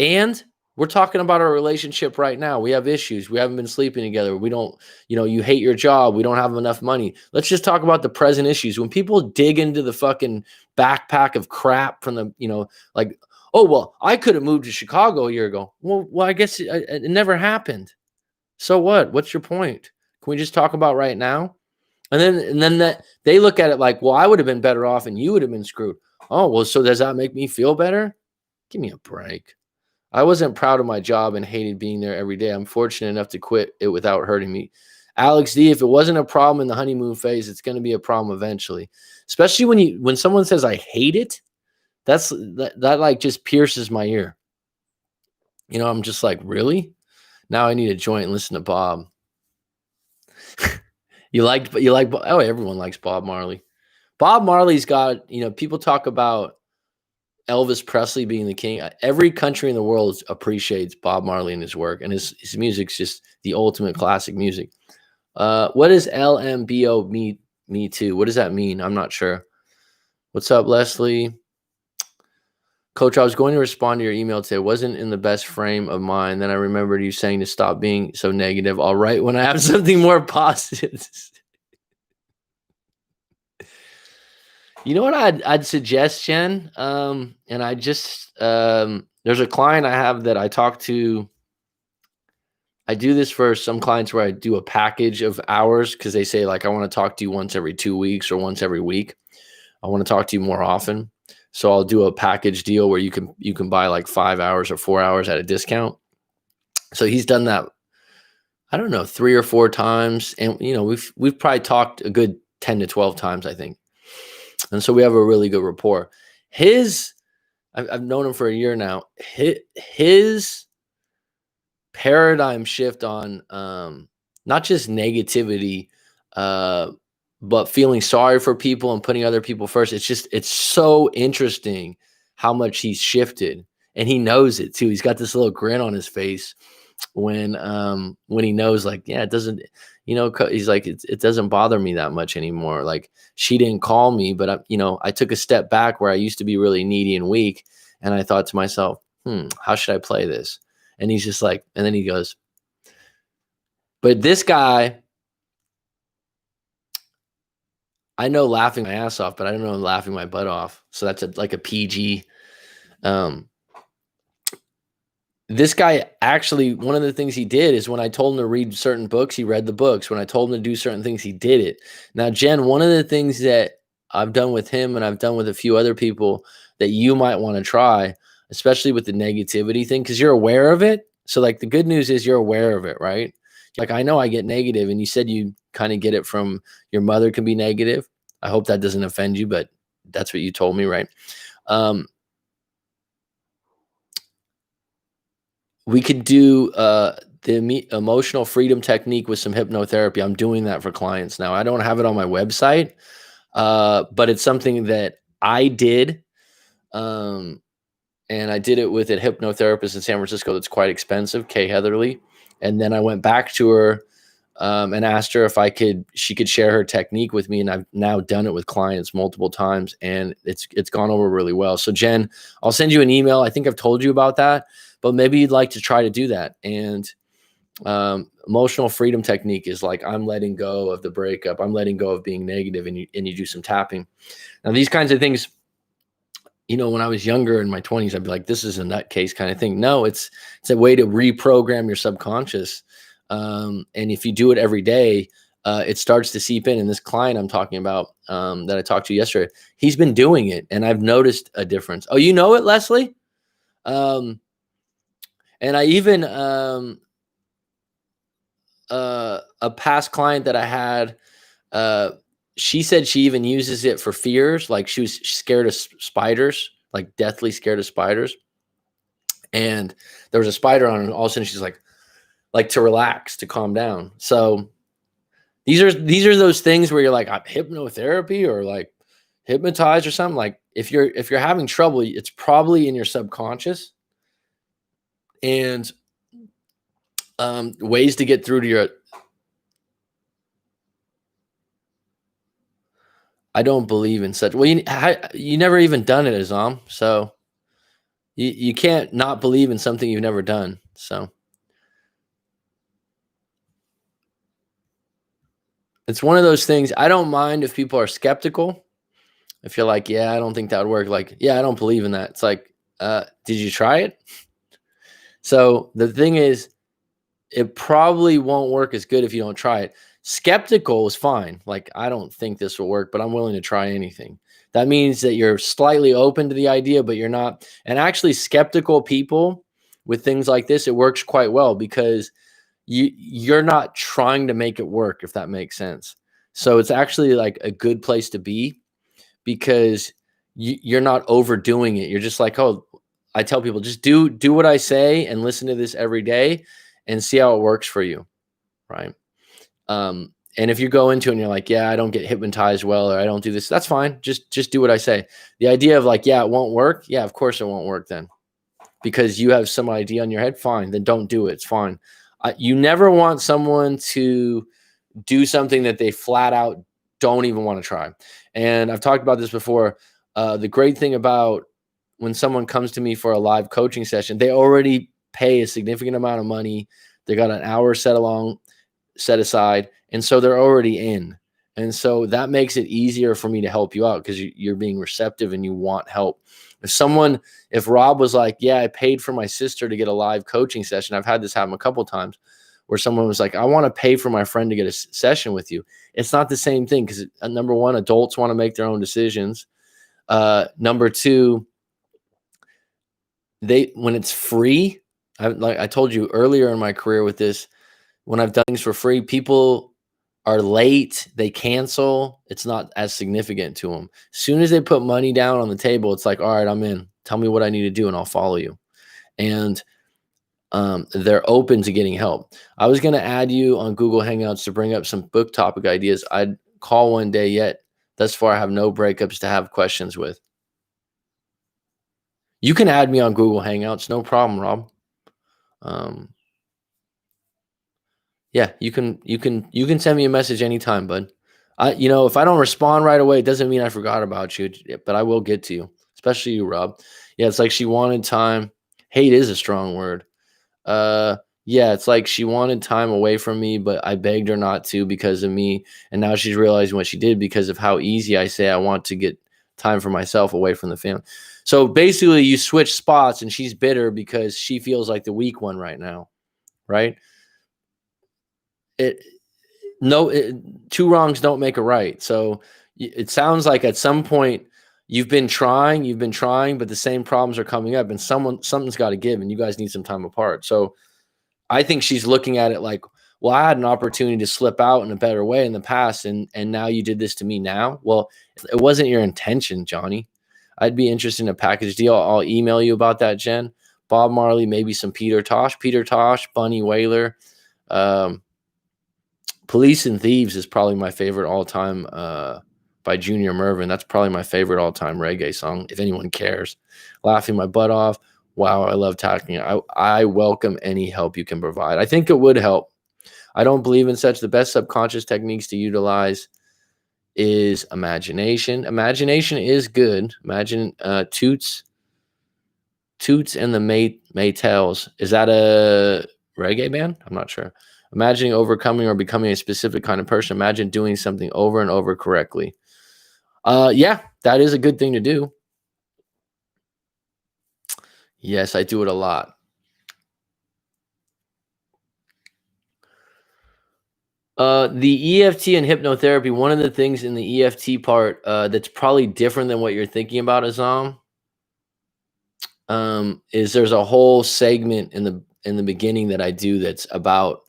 and we're talking about our relationship right now. We have issues. We haven't been sleeping together. We don't, you hate your job. We don't have enough money. Let's just talk about the present issues. When people dig into the fucking backpack of crap from the, like, oh, well, I could have moved to Chicago a year ago. Well, I guess it never happened. So what? What's your point? Can we just talk about right now? And then that they look at it like, well, I would have been better off and you would have been screwed. Oh, well, so does that make me feel better? Give me a break. I wasn't proud of my job and hated being there every day. I'm fortunate enough to quit it without hurting me. Alex D, if it wasn't a problem in the honeymoon phase, it's going to be a problem eventually. Especially when someone says I hate it, that like just pierces my ear. You know, I'm just like, really? Now I need a joint and listen to Bob. you like oh, everyone likes Bob Marley. Bob Marley's got, you know, people talk about Elvis Presley being the king. Every country in the world appreciates Bob Marley and his work, and his music's just the ultimate classic music. What is LMBO me too? What does that mean? I'm not sure. What's up, Leslie? Coach, I was going to respond to your email today. Wasn't in the best frame of mind. Then I remembered you saying to stop being so negative. All right, when I have something more positive. You know what I'd suggest, Jen? And I just there's a client I have that I talk to. I do this for some clients where I do a package of hours because they say, like, I want to talk to you once every 2 weeks or once every week. I want to talk to you more often. So I'll do a package deal where you can buy like 5 hours or 4 hours at a discount. So he's done that, I don't know, 3 or 4 times. And, you know, we've probably talked a good 10 to 12 times, I think. And so we have a really good rapport. I've known him for a year now. His paradigm shift on not just negativity, but feeling sorry for people and putting other people first. It's so interesting how much he's shifted, and he knows it too. He's got this little grin on his face when he knows, like, yeah, it doesn't, you know, he's like, it doesn't bother me that much anymore. Like, she didn't call me, but I took a step back where I used to be really needy and weak. And I thought to myself, how should I play this? And he's just like, and then he goes, but this guy, I know laughing my ass off, but I don't know laughing my butt off. So that's like a PG. This guy actually, one of the things he did is when I told him to read certain books, he read the books. When I told him to do certain things, he did it. Now, Jen, one of the things that I've done with him and I've done with a few other people that you might want to try, especially with the negativity thing, because you're aware of it. So, like, the good news is you're aware of it, right? Like, I know I get negative, and you said you kind of get it from your mother can be negative. I hope that doesn't offend you, but that's what you told me, right? We could do the emotional freedom technique with some hypnotherapy. I'm doing that for clients now. I don't have it on my website, but it's something that I did. And I did it with a hypnotherapist in San Francisco that's quite expensive, Kay Heatherly. And then I went back to her and asked her if she could share her technique with me. And I've now done it with clients multiple times, and it's gone over really well. So, Jen, I'll send you an email. I think I've told you about that, but maybe you'd like to try to do that. And emotional freedom technique is like, I'm letting go of the breakup. I'm letting go of being negative, and you do some tapping. Now, these kinds of things, you know, when I was younger in my 20s, I'd be like, this is a nutcase kind of thing. No, it's a way to reprogram your subconscious. And if you do it every day, it starts to seep in. And this client I'm talking about that I talked to yesterday, he's been doing it, and I've noticed a difference. Oh, you know it, Leslie? And I even a past client that I had, she said she even uses it for fears. Like, she was scared of spiders, like deathly scared of spiders. And there was a spider on her, and all of a sudden she's like to relax, to calm down. So these are those things where you're like, hypnotherapy or like hypnotize or something. Like, if you're having trouble, it's probably in your subconscious. And ways to get through to your, I don't believe in such. Well, you never even done it, Azam. So you can't not believe in something you've never done. So it's one of those things. I don't mind if people are skeptical. If you're like, yeah, I don't think that would work. Like, yeah, I don't believe in that. It's like, did you try it? So the thing is, it probably won't work as good if you don't try it. Skeptical is fine. Like, I don't think this will work, but I'm willing to try anything. That means that you're slightly open to the idea, but you're not. And actually, skeptical people, with things like this, it works quite well because you're not trying to make it work, if that makes sense. So it's actually like a good place to be because you're not overdoing it. You're just like, oh, I tell people just do what I say and listen to this every day and see how it works for you, right? And if you go into it and you're like, yeah, I don't get hypnotized well, or I don't do this, that's fine. Just do what I say. The idea of like, yeah, it won't work. Yeah, of course it won't work then because you have some idea on your head. Fine, then don't do it. It's fine. You never want someone to do something that they flat out don't even want to try. And I've talked about this before. The great thing about when someone comes to me for a live coaching session, they already pay a significant amount of money. They got an hour set aside, and so they're already in. And so that makes it easier for me to help you out because you're being receptive and you want help. If Rob was like, yeah, I paid for my sister to get a live coaching session. I've had this happen a couple of times where someone was like, I want to pay for my friend to get a session with you. It's not the same thing because number one, adults want to make their own decisions. Number two, when it's free, like I told you earlier in my career with this, when I've done things for free, people are late, they cancel. It's not as significant to them. As soon as they put money down on the table, it's like, all right, I'm in. Tell me what I need to do and I'll follow you. And they're open to getting help. I was going to add you on Google Hangouts to bring up some book topic ideas. I'd call one day yet. Thus far, I have no breakups to have questions with. You can add me on Google Hangouts. No problem, Rob. Yeah, you can send me a message anytime, bud. If I don't respond right away, it doesn't mean I forgot about you, but I will get to you, especially you, Rob. Yeah, it's like she wanted time. Hate is a strong word. Yeah, it's like she wanted time away from me, but I begged her not to because of me, and now she's realizing what she did because of how easy I say I want to get time for myself away from the family. So basically, you switch spots, and she's bitter because she feels like the weak one right now, right? Two wrongs don't make a right. So it sounds like at some point you've been trying, but the same problems are coming up, and something's got to give, and you guys need some time apart. So I think she's looking at it like, well, I had an opportunity to slip out in a better way in the past, and now you did this to me now. Well, it wasn't your intention, Johnny. I'd be interested in a package deal. I'll email you about that, Jen. Bob Marley, maybe some Peter Tosh, Bunny Wailer. Police and Thieves is probably my favorite all-time by Junior Murvin. That's probably my favorite all-time reggae song, if anyone cares. Laughing my butt off. Wow, I love talking. I welcome any help you can provide. I think it would help. I don't believe in such. The best subconscious techniques to utilize is imagination. Imagination is good. Imagine Toots and the Maytals. Is that a reggae band? I'm not sure. Imagining overcoming or becoming a specific kind of person. Imagine doing something over and over correctly. Yeah, that is a good thing to do. Yes, I do it a lot. The EFT and hypnotherapy, one of the things in the EFT part that's probably different than what you're thinking about, Azam, is there's a whole segment in the beginning that I do that's about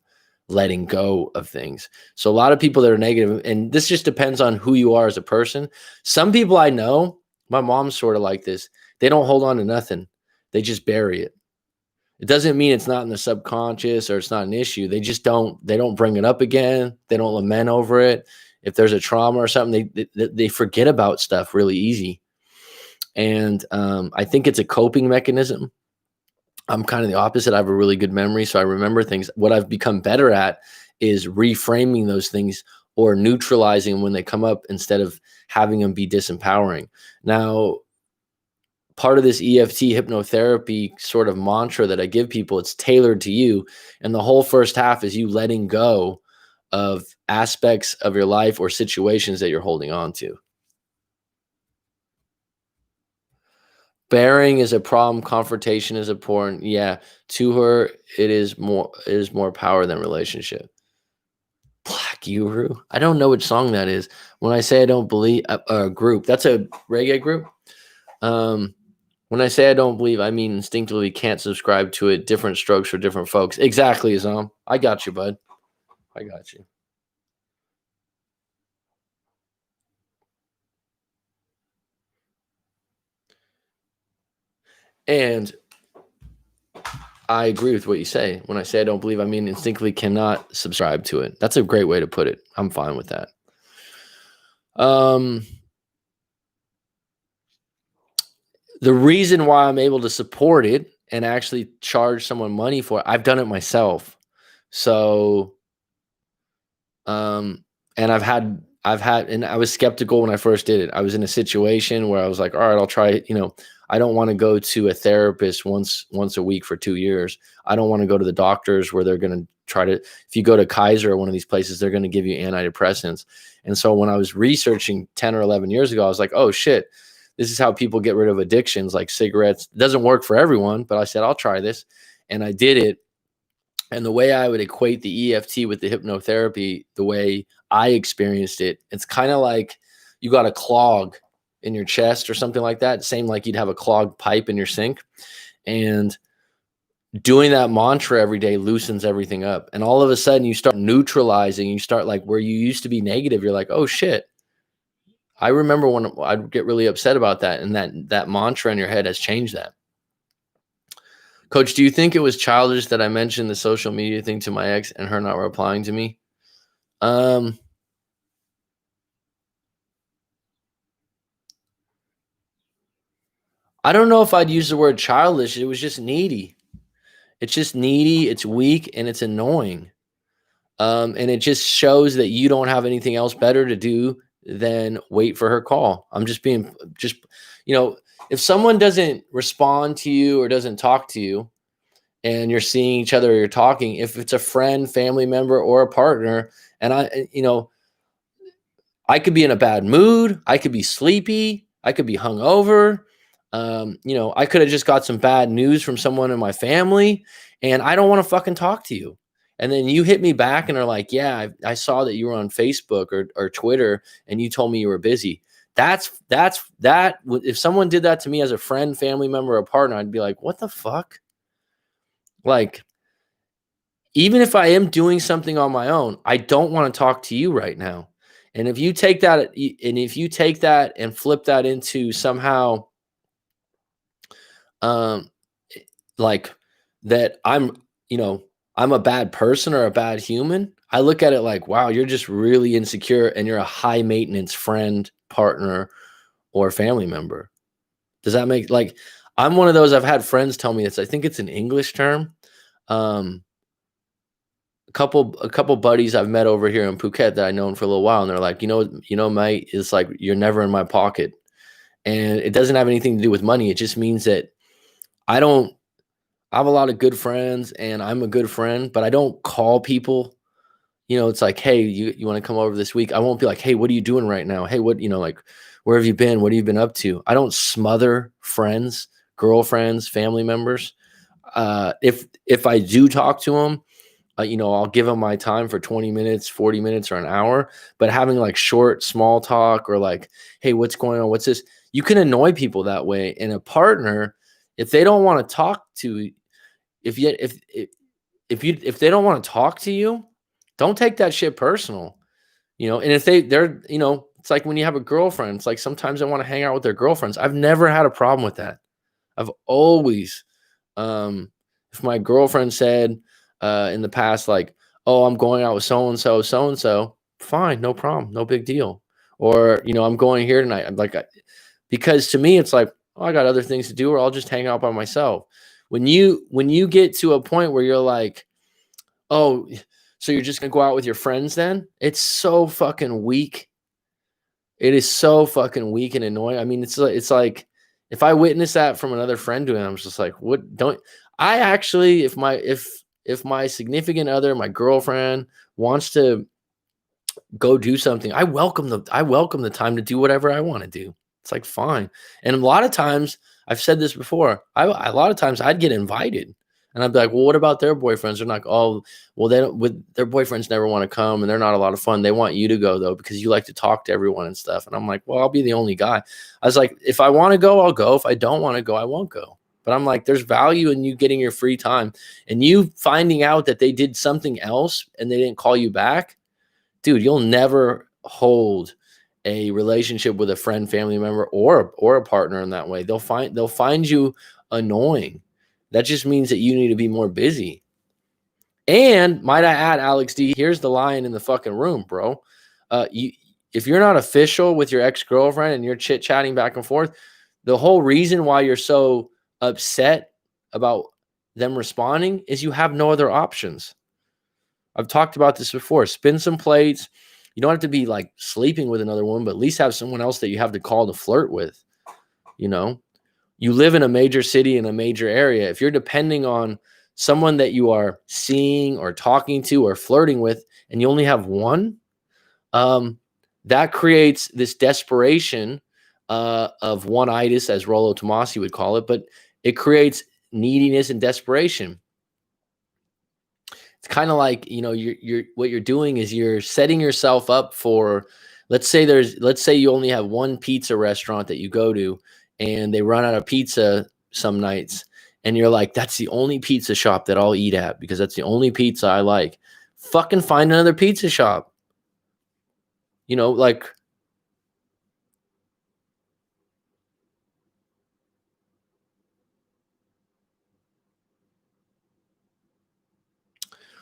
letting go of things. So a lot of people that are negative, and this just depends on who you are as a person. Some people I know, my mom's sort of like this. They don't hold on to nothing. They just bury it. It doesn't mean it's not in the subconscious or it's not an issue. They don't bring it up again. They don't lament over it. If there's a trauma or something, they forget about stuff really easy. And I think it's a coping mechanism. I'm kind of the opposite. I have a really good memory, so I remember things. What I've become better at is reframing those things or neutralizing them when they come up instead of having them be disempowering. Now, part of this EFT hypnotherapy sort of mantra that I give people, it's tailored to you. And the whole first half is you letting go of aspects of your life or situations that you're holding on to. Bearing is a problem. Confrontation is important. Yeah, to her, it is more power than relationship. Black Uru. I don't know which song that is. When I say I don't believe a group, that's a reggae group. When I say I don't believe, I mean instinctively can't subscribe to it. Different strokes for different folks. Exactly, Azam. I got you, bud. I got you. And I agree with what you say. When I say I don't believe, I mean instinctively cannot subscribe to it. That's a great way to put it. I'm fine with that. The reason why I'm able to support it and actually charge someone money for it, I've done it myself. So, and and I was skeptical when I first did it. I was in a situation where I was like, all right, I'll try it. I don't want to go to a therapist once a week for 2 years. I don't want to go to the doctors where they're going to try to, if you go to Kaiser or one of these places, they're going to give you antidepressants. And so when I was researching 10 or 11 years ago, I was like, oh shit, this is how people get rid of addictions like cigarettes. It doesn't work for everyone, but I said, I'll try this. And I did it. And the way I would equate the EFT with the hypnotherapy, the way I experienced it, it's kind of like you got a clog in your chest or something like that. Same like you'd have a clogged pipe in your sink. And doing that mantra every day loosens everything up. And all of a sudden you start neutralizing, you start like where you used to be negative, you're like, oh shit. I remember when I'd get really upset about that. And that mantra in your head has changed that. Coach, do you think it was childish that I mentioned the social media thing to my ex and her not replying to me? I don't know if I'd use the word childish. It was just needy. It's just needy. It's weak and it's annoying. And it just shows that you don't have anything else better to do than wait for her call. I'm just being if someone doesn't respond to you or doesn't talk to you and you're seeing each other or you're talking, if it's a friend, family member, or a partner, and I could be in a bad mood. I could be sleepy. I could be hungover. I could have just got some bad news from someone in my family, and I don't want to fucking talk to you. And then you hit me back and are like, yeah, I saw that you were on Facebook or Twitter and you told me you were busy. That's that. If someone did that to me as a friend, family member, or partner, I'd be like, what the fuck? Like, even if I am doing something on my own, I don't want to talk to you right now. And if you take that and flip that into somehow um like that I'm a bad person or a bad human, I look at it like, wow, you're just really insecure and you're a high maintenance friend, partner, or family member. Does that make like I'm one of those, I've had friends tell me this, I think it's an English term. A couple buddies I've met over here in Phuket that I known for a little while, and they're like, mate, it's like you're never in my pocket. And it doesn't have anything to do with money. It just means that I have a lot of good friends and I'm a good friend, but I don't call people. It's like, hey, you want to come over this week? I won't be like, hey, what are you doing right now? Hey, what, like, where have you been? What have you been up to? I don't smother friends, girlfriends, family members. If I do talk to them, I'll give them my time for 20 minutes, 40 minutes, or an hour. But having like short, small talk or like, hey, what's going on? What's this? You can annoy people that way. And a partner, if they don't want to talk to, if they don't want to talk to you, don't take that shit personal. And if they're, it's like when you have a girlfriend, it's like sometimes they want to hang out with their girlfriends. I've never had a problem with that. I've always, if my girlfriend said, in the past, like, oh, I'm going out with so-and-so, fine, no problem, no big deal. Or, I'm going here tonight. I'm like, because to me, it's like, oh, I got other things to do, or I'll just hang out by myself. When you get to a point where you're like, oh, so you're just gonna go out with your friends then? It's so fucking weak. It is so fucking weak and annoying. I mean, it's like if I witness that from another friend doing it, I'm just like, what? Don't I actually? If my significant other, my girlfriend, wants to go do something, I welcome the time to do whatever I want to do. It's like, fine. And a lot of times, I've said this before, a lot of times I'd get invited. And I'd be like, well, what about their boyfriends? They're like, oh, well, they don't, with their boyfriends never want to come and they're not a lot of fun. They want you to go though, because you like to talk to everyone and stuff. And I'm like, well, I'll be the only guy. I was like, if I want to go, I'll go. If I don't want to go, I won't go. But I'm like, there's value in you getting your free time and you finding out that they did something else and they didn't call you back. Dude, you'll never hold a relationship with a friend, family member, or a partner in that way. They'll find you annoying. That just means that you need to be more busy. And might I add, Alex D, here's the lion in the fucking room, bro. If you're not official with your ex-girlfriend and you're chit-chatting back and forth, the whole reason why you're so upset about them responding is you have no other options. I've talked about this before. Spin some plates. You don't have to be like sleeping with another woman, but at least have someone else that you have to call to flirt with. You know, you live in a major city in a major area. If you're depending on someone that you are seeing or talking to or flirting with, and you only have one, that creates this desperation of one-itis, as Rollo Tomasi would call it, but it creates neediness and desperation. It's kind of like, you know, you're what you're doing is you're setting yourself up for, let's say you only have one pizza restaurant that you go to and they run out of pizza some nights and you're like, that's the only pizza shop that I'll eat at because that's the only pizza I like. Fucking find another pizza shop. You know, like,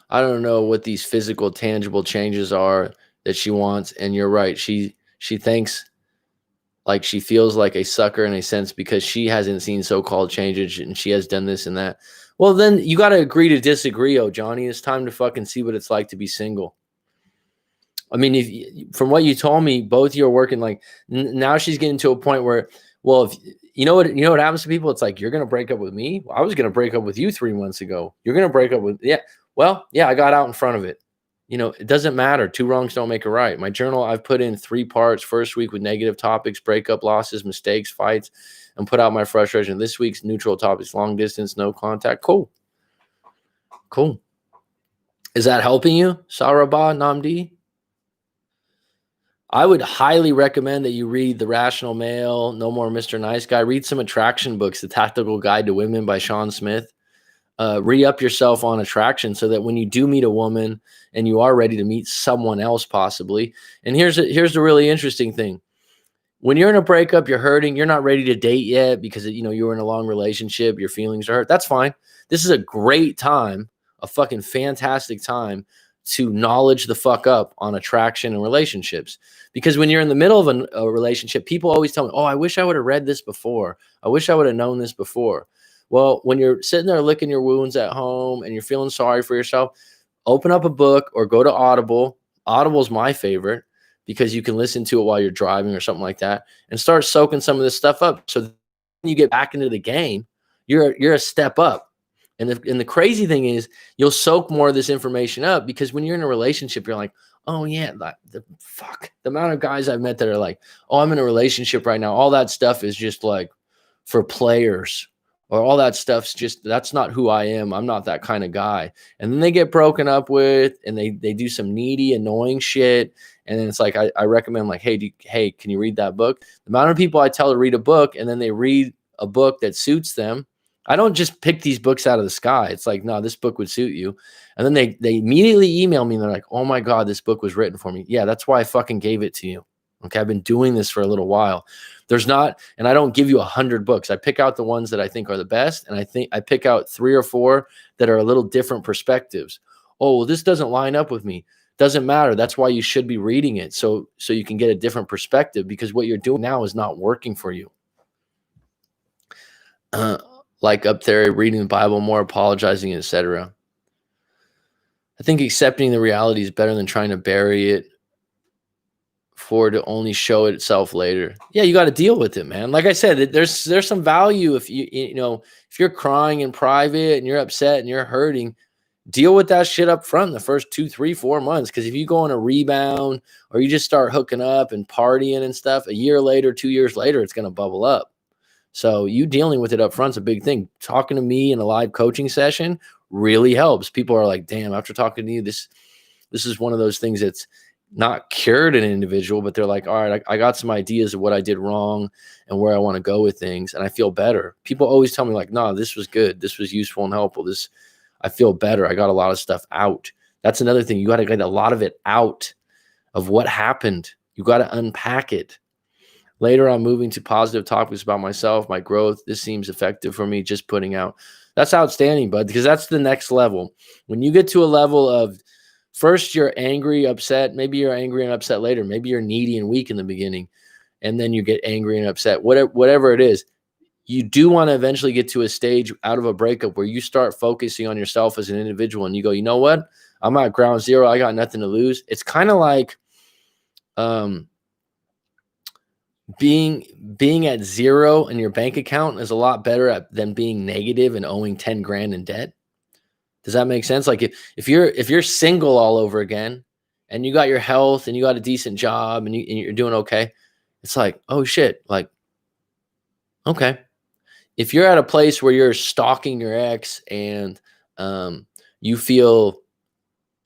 I don't know what these physical, tangible changes are that she wants. And you're right. She thinks like she feels like a sucker in a sense because she hasn't seen so-called changes and she has done this and that. Well, then you got to agree to disagree. Oh, Johnny, it's time to fucking see what it's like to be single. I mean, from what you told me, both of you are working like now she's getting to a point where, well, if you know what happens to people, it's like, you're going to break up with me. Well, I was going to break up with you 3 months ago. You're going to break up with, yeah. Well, yeah, I got out in front of it. You know, it doesn't matter. 2 wrongs don't make a right. My journal, I've put in 3 parts. First week with negative topics, breakup, losses, mistakes, fights, and put out my frustration. This week's neutral topics, long distance, no contact. Cool. Is that helping you, Sarabah Namdi? I would highly recommend that you read The Rational Male, No More Mr. Nice Guy. Read some attraction books, The Tactical Guide to Women by Sean Smith. Re-up yourself on attraction so that when you do meet a woman and you are ready to meet someone else possibly. And here's the really interesting thing. When you're in a breakup, you're hurting, you're not ready to date yet because, you know, you're in a long relationship, your feelings are hurt. That's fine. This is a great time, a fucking fantastic time to knowledge the fuck up on attraction and relationships. Because when you're in the middle of a relationship, people always tell me, oh, I wish I would have read this before. I wish I would have known this before. Well, when you're sitting there licking your wounds at home and you're feeling sorry for yourself, open up a book or go to Audible. Audible's my favorite because you can listen to it while you're driving or something like that and start soaking some of this stuff up. So when you get back into the game, you're a step up. And the crazy thing is you'll soak more of this information up because when you're in a relationship, you're like, oh yeah, the amount of guys I've met that are like, oh, I'm in a relationship right now. All that stuff is just like for players, or all that stuff's just, that's not who I am. I'm not that kind of guy. And then they get broken up with and they do some needy, annoying shit. And then it's like, I recommend like, hey, can you read that book? The amount of people I tell to read a book and then they read a book that suits them. I don't just pick these books out of the sky. It's like, no, this book would suit you. And then they immediately email me and they're like, oh my God, this book was written for me. Yeah, that's why I fucking gave it to you. Okay, I've been doing this for a little while. And I don't give you 100 books. I pick out the ones that I think are the best. And I pick out 3 or 4 that are a little different perspectives. Oh, well, this doesn't line up with me. Doesn't matter. That's why you should be reading it. So you can get a different perspective because what you're doing now is not working for you. Like up there, reading the Bible more, apologizing, etc. I think accepting the reality is better than trying to bury it for to only show itself later. Yeah, you got to deal with it, man. Like I said, there's some value if if you're crying in private and you're upset and you're hurting, deal with that shit up front in the first 2, 3, 4 months. Because if you go on a rebound or you just start hooking up and partying and stuff, a year later, 2 years later, it's gonna bubble up. So you dealing with it up front's a big thing. Talking to me in a live coaching session really helps. People are like, damn, after talking to you, this is one of those things that's not cured an individual, but they're like, all right, I got some ideas of what I did wrong and where I want to go with things. And I feel better. People always tell me like, no, this was good. This was useful and helpful. I feel better. I got a lot of stuff out. That's another thing. You got to get a lot of it out of what happened. You got to unpack it. Later, I'm moving to positive topics about myself, my growth. This seems effective for me, just putting out. That's outstanding, bud, because that's the next level. When you get to a level of first you're angry, upset, maybe you're angry and upset later. Maybe you're needy and weak in the beginning, and then you get angry and upset. Whatever it is, you do want to eventually get to a stage out of a breakup where you start focusing on yourself as an individual and you go, you know what? I'm at ground zero. I got nothing to lose. It's kind of like being at zero in your bank account is a lot better than being negative and owing 10 grand in debt. Does that make sense? Like if you're single all over again and you got your health and you got a decent job and you're doing okay, it's like, oh shit, like, okay. If you're at a place where you're stalking your ex and you feel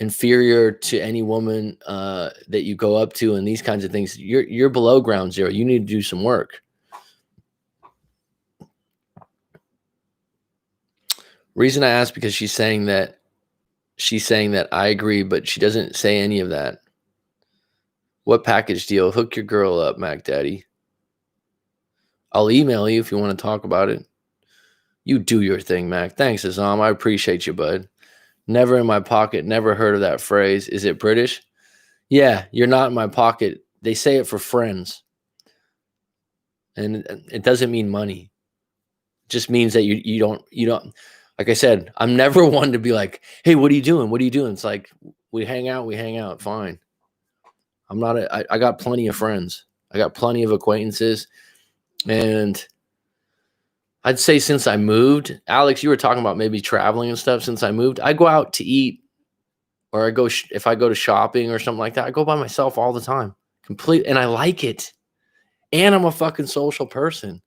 inferior to any woman that you go up to and these kinds of things, you're below ground zero. You need to do some work. Reason I asked because she's saying that I agree, but she doesn't say any of that. What package deal? Hook your girl up, Mac Daddy. I'll email you if you want to talk about it. You do your thing, Mac. Thanks, Azam. I appreciate you, bud. Never in my pocket. Never heard of that phrase. Is it British? Yeah, you're not in my pocket. They say it for friends. And it doesn't mean money. It just means that you don't, like I said, I'm never one to be like, hey, what are you doing? What are you doing? It's like, we hang out. Fine. I got plenty of friends. I got plenty of acquaintances. And I'd say since I moved, Alex, you were talking about maybe traveling and stuff. Since I moved, I go out to eat, or if I go to shopping or something like that, I go by myself all the time, and I like it. And I'm a fucking social person.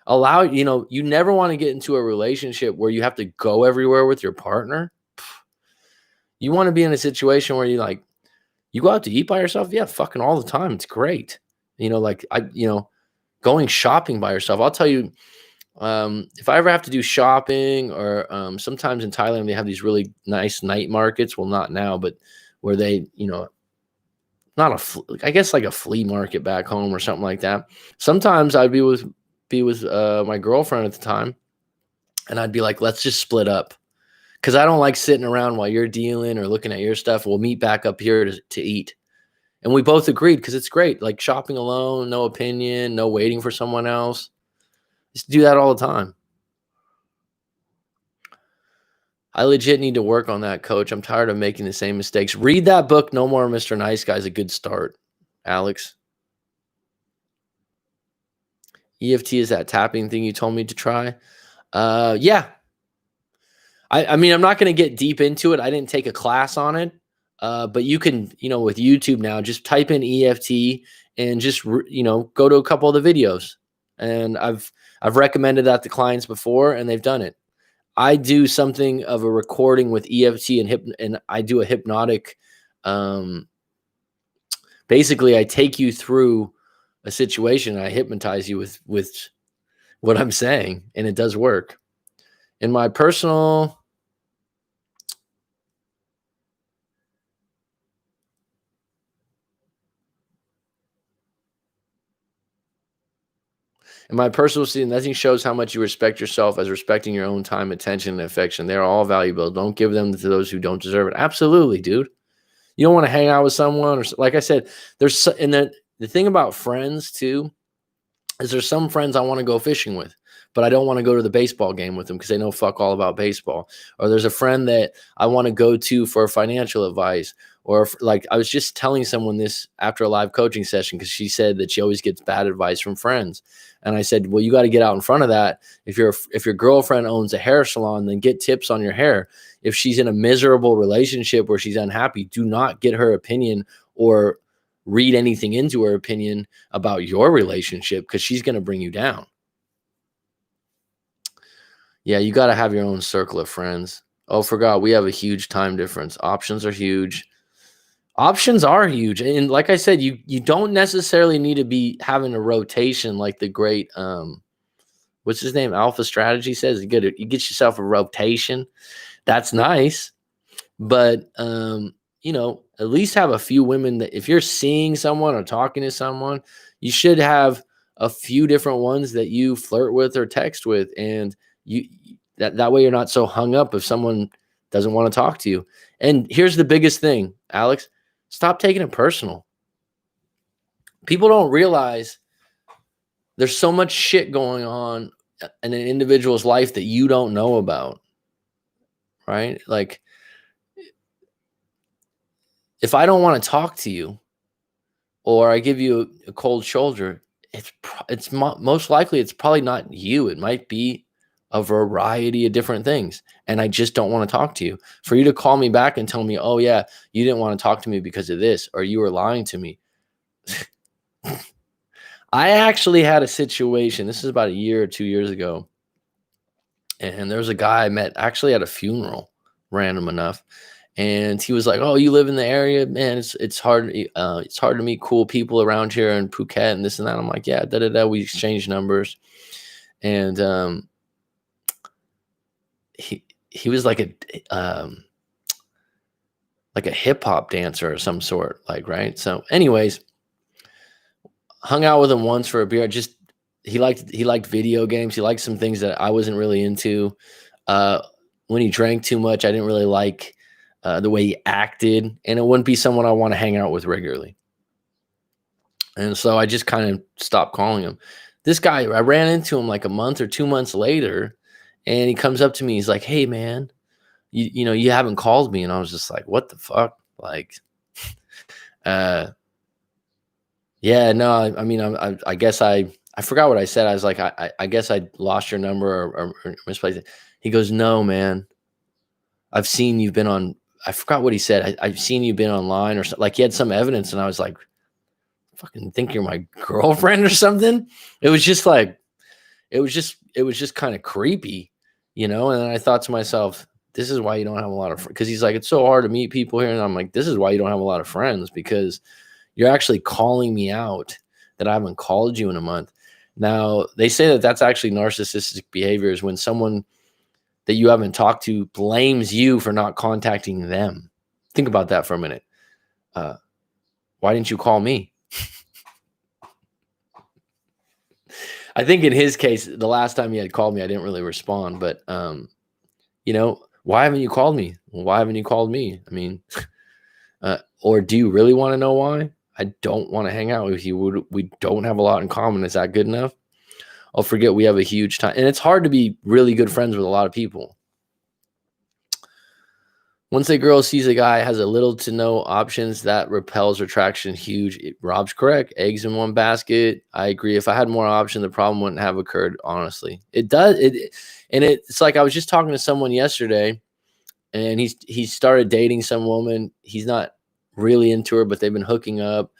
You never want to get into a relationship where you have to go everywhere with your partner. You want to be in a situation where you go out to eat by yourself. Yeah, fucking all the time. It's great. Going shopping by yourself. I'll tell you, if I ever have to do shopping or sometimes in Thailand, they have these really nice night markets. Well, not now, but where they, I guess like a flea market back home or something like that. Sometimes I'd be with my girlfriend at the time, and I'd be like, let's just split up. Cause I don't like sitting around while you're dealing or looking at your stuff. We'll meet back up here to eat. And we both agreed because it's great. Like shopping alone, no opinion, no waiting for someone else. Just do that all the time. I legit need to work on that, coach. I'm tired of making the same mistakes. Read that book, No More Mr. Nice Guy, is a good start, Alex. EFT is that tapping thing you told me to try? Yeah. I mean, I'm not going to get deep into it. I didn't take a class on it. But you can, with YouTube now, just type in EFT and just, go to a couple of the videos. And I've recommended that to clients before, and they've done it. I do something of a recording with EFT and I do a hypnotic. Basically, I take you through a situation. And I hypnotize you with what I'm saying, and it does work. In my personal scene, nothing shows how much you respect yourself as respecting your own time, attention, and affection. They're all valuable. Don't give them to those who don't deserve it. Absolutely, dude. You don't want to hang out with someone, or like I said, and the thing about friends too is there's some friends I want to go fishing with, but I don't want to go to the baseball game with them because they know fuck all about baseball. Or there's a friend that I want to go to for financial advice. Or like I was just telling someone this after a live coaching session because she said that she always gets bad advice from friends. And I said, well, you got to get out in front of that. If your girlfriend owns a hair salon, then get tips on your hair. If she's in a miserable relationship where she's unhappy, do not get her opinion or read anything into her opinion about your relationship because she's going to bring you down. Yeah, you got to have your own circle of friends. Oh, forgot we have a huge time difference. Options are huge. Options are huge, and like I said, you don't necessarily need to be having a rotation like the great what's his name? Alpha Strategy says you get yourself a rotation. That's nice, but at least have a few women that if you're seeing someone or talking to someone, you should have a few different ones that you flirt with or text with, and you that way you're not so hung up if someone doesn't want to talk to you. And here's the biggest thing, Alex, stop taking it personal. People don't realize there's so much shit going on in an individual's life that you don't know about, right? Like if I don't want to talk to you or I give you a cold shoulder, most likely it's probably not you. It might be a variety of different things, and I just don't want to talk to you. For you to call me back and tell me, "Oh yeah, you didn't want to talk to me because of this, or you were lying to me." I actually had a situation. This is about a year or 2 years ago, and there was a guy I met actually at a funeral, random enough, and he was like, "Oh, you live in the area, man. It's hard to meet cool people around here in Phuket and this and that." I'm like, "Yeah, da da da." We exchanged numbers, and he was like a hip hop dancer or some sort, like right. So, anyways, hung out with him once for a beer. Just he liked video games. He liked some things that I wasn't really into. Uh, when he drank too much, I didn't really like the way he acted, and it wouldn't be someone I want to hang out with regularly. And so I just kind of stopped calling him. This guy, I ran into him like a month or 2 months later, and he comes up to me. He's like, "Hey, man, you haven't called me," and I was just like, "What the fuck?" Like, uh, yeah, no, I mean, I guess I forgot what I said. I was like, I guess I lost your number or misplaced it. He goes, "No, man, I've seen you've been on." I forgot what he said. I've seen you've been online or something. Like he had some evidence, and I was like, "Fucking think you're my girlfriend or something." It was just like, it was just kind of creepy, And then I thought to myself, this is why you don't have a lot of because he's like, it's so hard to meet people here, and I'm like, this is why you don't have a lot of friends because you're actually calling me out that I haven't called you in a month. Now, they say that that's actually narcissistic behavior is when someone that you haven't talked to blames you for not contacting them. Think about that for a minute. Uh, why didn't you call me? I think in his case, the last time he had called me, I didn't really respond. But why haven't you called me? Well, why haven't you called me? I mean, or do you really want to know why? I don't want to hang out with you. We don't have a lot in common. Is that good enough? I'll forget we have a huge time. And it's hard to be really good friends with a lot of people. Once a girl sees a guy has a little to no options, that repels attraction huge. Rob's correct. Eggs in one basket. I agree. If I had more options, the problem wouldn't have occurred, honestly. It does. It's like I was just talking to someone yesterday and he started dating some woman. He's not really into her, but they've been hooking up.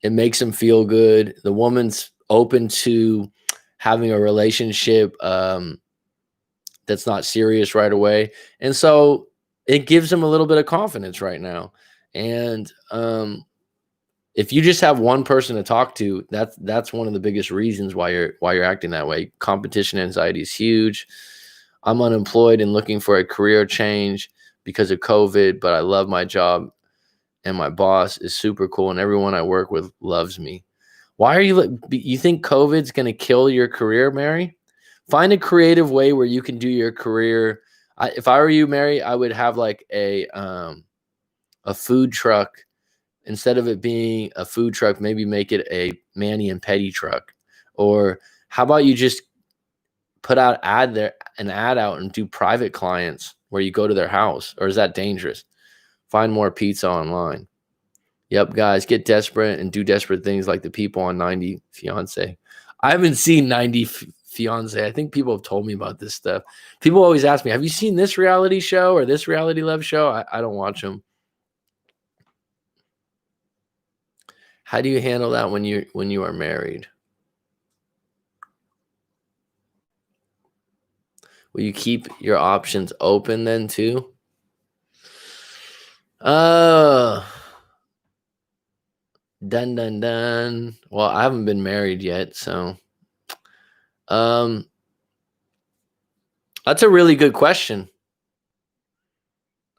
It makes him feel good. The woman's open to having a relationship that's not serious right away. And so it gives him a little bit of confidence right now. And if you just have one person to talk to, that's one of the biggest reasons why you're acting that way. Competition anxiety is huge. I'm unemployed and looking for a career change because of COVID, but I love my job and my boss is super cool and everyone I work with loves me. Why are you think COVID's going to kill your career, Mary? Find a creative way where you can do your career. If I were you, Mary, I would have like a food truck. Instead of it being a food truck, maybe make it a Manny and Petty truck. Or how about you just put out an ad out and do private clients where you go to their house? Or is that dangerous? Find more pizza online. Yep, guys, get desperate and do desperate things like the people on 90 Fiance. I haven't seen 90 Fiance. I think people have told me about this stuff. People always ask me, have you seen this reality show or this reality love show? I don't watch them. How do you handle that when you are married? Will you keep your options open then too? Dun dun dun. Well, I haven't been married yet, so that's a really good question.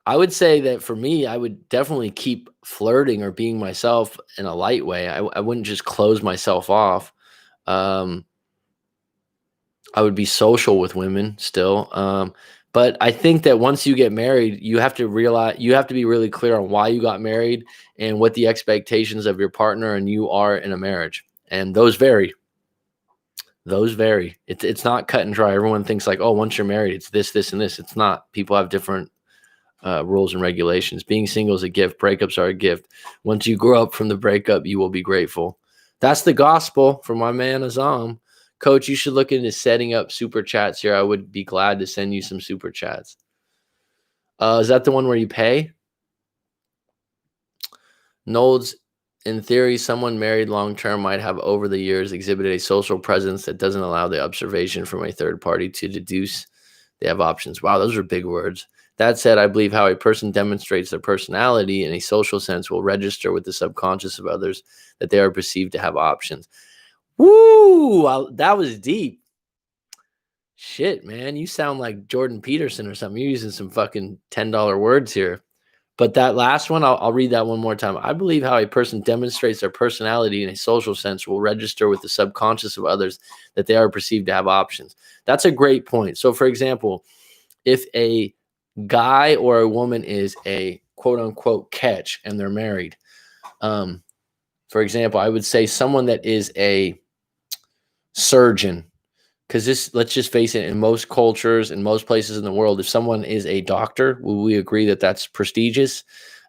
I would say that for me, I would definitely keep flirting or being myself in a light way. I wouldn't just close myself off. Um, I would be social with women still. But I think that once you get married, you have to realize you have to be really clear on why you got married and what the expectations of your partner and you are in a marriage. And those vary. Those vary. It's not cut and dry. Everyone thinks like, oh, once you're married, it's this, this, and this. It's not. People have different rules and regulations. Being single is a gift. Breakups are a gift. Once you grow up from the breakup, you will be grateful. That's the gospel for my man Azam. Coach, you should look into setting up super chats here. I would be glad to send you some super chats. Is that the one where you pay? Nolds, in theory, someone married long-term might have over the years exhibited a social presence that doesn't allow the observation from a third party to deduce they have options. Wow, those are big words. That said, I believe how a person demonstrates their personality in a social sense will register with the subconscious of others that they are perceived to have options. Woo! That was deep. Shit, man. You sound like Jordan Peterson or something. You're using some fucking $10 words here. But that last one, I'll read that one more time. I believe how a person demonstrates their personality in a social sense will register with the subconscious of others that they are perceived to have options. That's a great point. So, for example, if a guy or a woman is a quote unquote catch and they're married, for example, I would say someone that is a surgeon, because this, let's just face it, in most cultures, in most places in the world, if someone is a doctor, will we agree that that's prestigious?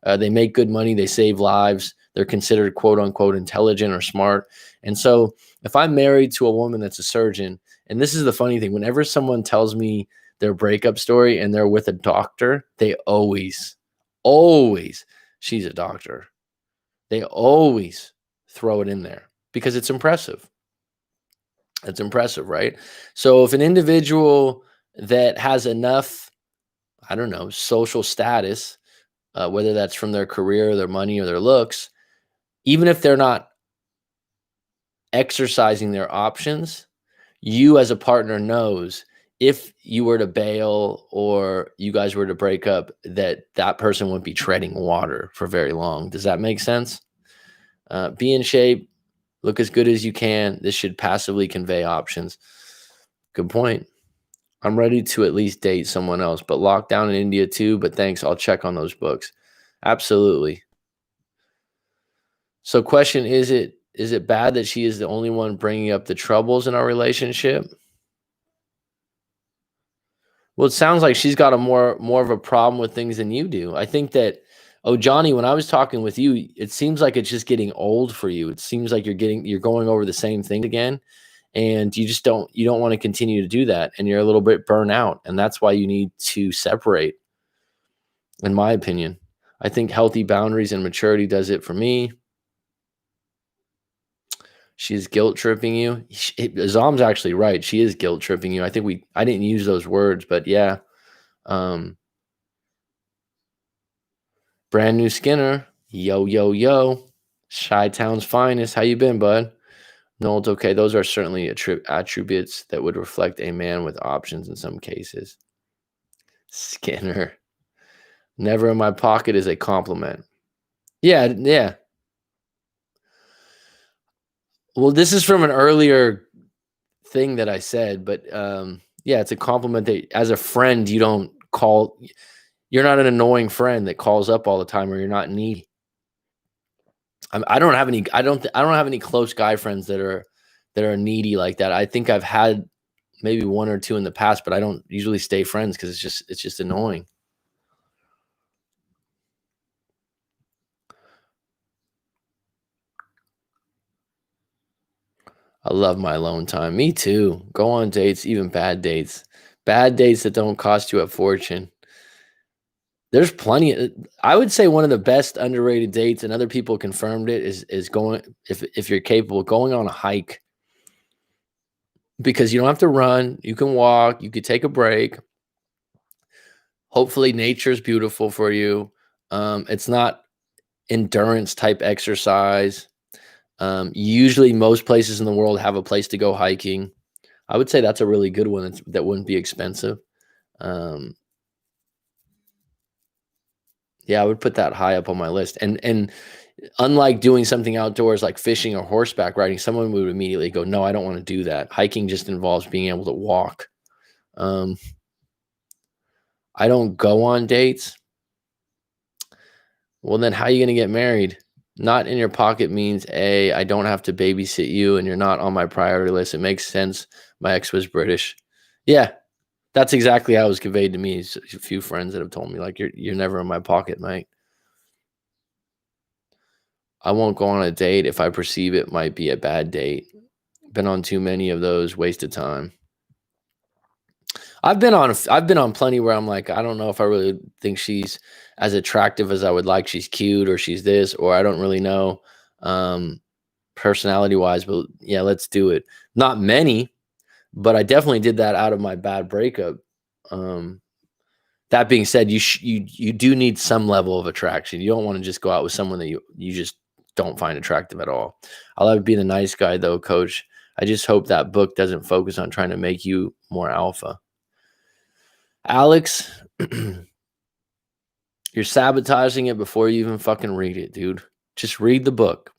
They make good money, they save lives, they're considered quote unquote intelligent or smart. And so if I'm married to a woman that's a surgeon, and this is the funny thing, whenever someone tells me their breakup story and they're with a doctor, they always, she's a doctor. They always throw it in there because it's impressive. It's impressive, right? So if an individual that has enough, I don't know, social status, whether that's from their career, their money, or their looks, even if they're not exercising their options, you as a partner knows if you were to bail or you guys were to break up, that person wouldn't be treading water for very long. Does that make sense? Be in shape. Look as good as you can. This should passively convey options. Good point. I'm ready to at least date someone else, but lockdown in India too. But thanks. I'll check on those books. Absolutely. So question, is it bad that she is the only one bringing up the troubles in our relationship? Well, it sounds like she's got a more of a problem with things than you do. I think that, oh, Johnny, when I was talking with you, it seems like it's just getting old for you. It seems like you're going over the same thing again, and you don't want to continue to do that, and you're a little bit burnt out, and that's why you need to separate, in my opinion. I think healthy boundaries and maturity does it for me. She's guilt tripping you. Zom's actually right. She is guilt tripping you. I didn't use those words, but yeah. Brand new Skinner. Yo, yo, yo. Chi-Town's finest. How you been, bud? No, it's okay. Those are certainly attributes that would reflect a man with options in some cases. Skinner. Never in my pocket is a compliment. Yeah, yeah. Well, this is from an earlier thing that I said, but yeah, it's a compliment that as a friend, you're not an annoying friend that calls up all the time, or you're not needy. I don't have any close guy friends that are needy like that. I think I've had maybe one or two in the past, but I don't usually stay friends because it's just annoying. I love my alone time. Me too. Go on dates, even bad dates. Bad dates that don't cost you a fortune. There's plenty. I would say one of the best underrated dates, and other people confirmed it, is going, if you're capable, going on a hike. because you don't have to run. You can walk. You could take a break. Hopefully, nature's beautiful for you. It's not endurance type exercise. Usually, most places in the world have a place to go hiking. I would say that's a really good one. That wouldn't be expensive. Um, yeah, I would put that high up on my list. And unlike doing something outdoors like fishing or horseback riding, someone would immediately go, "No, I don't want to do that." Hiking just involves being able to walk. Um, I don't go on dates. Well, then how are you going to get married? Not in your pocket means A, I don't have to babysit you and you're not on my priority list. It makes sense. My ex was British. Yeah, that's exactly how it was conveyed to me. A few friends that have told me, like, you're never in my pocket, mate. I won't go on a date if I perceive it might be a bad date. Been on too many of those, wasted time. I've been on plenty where I'm like, I don't know if I really think she's as attractive as I would like. She's cute or she's this, or I don't really know personality wise, but yeah, let's do it. Not many, but I definitely did that out of my bad breakup. Um, that being said, you do need some level of attraction. You don't want to just go out with someone that you just don't find attractive at all. I love being a nice guy though, coach. I just hope that book doesn't focus on trying to make you more alpha. Alex, you're sabotaging it before you even fucking read it, dude. Just read the book,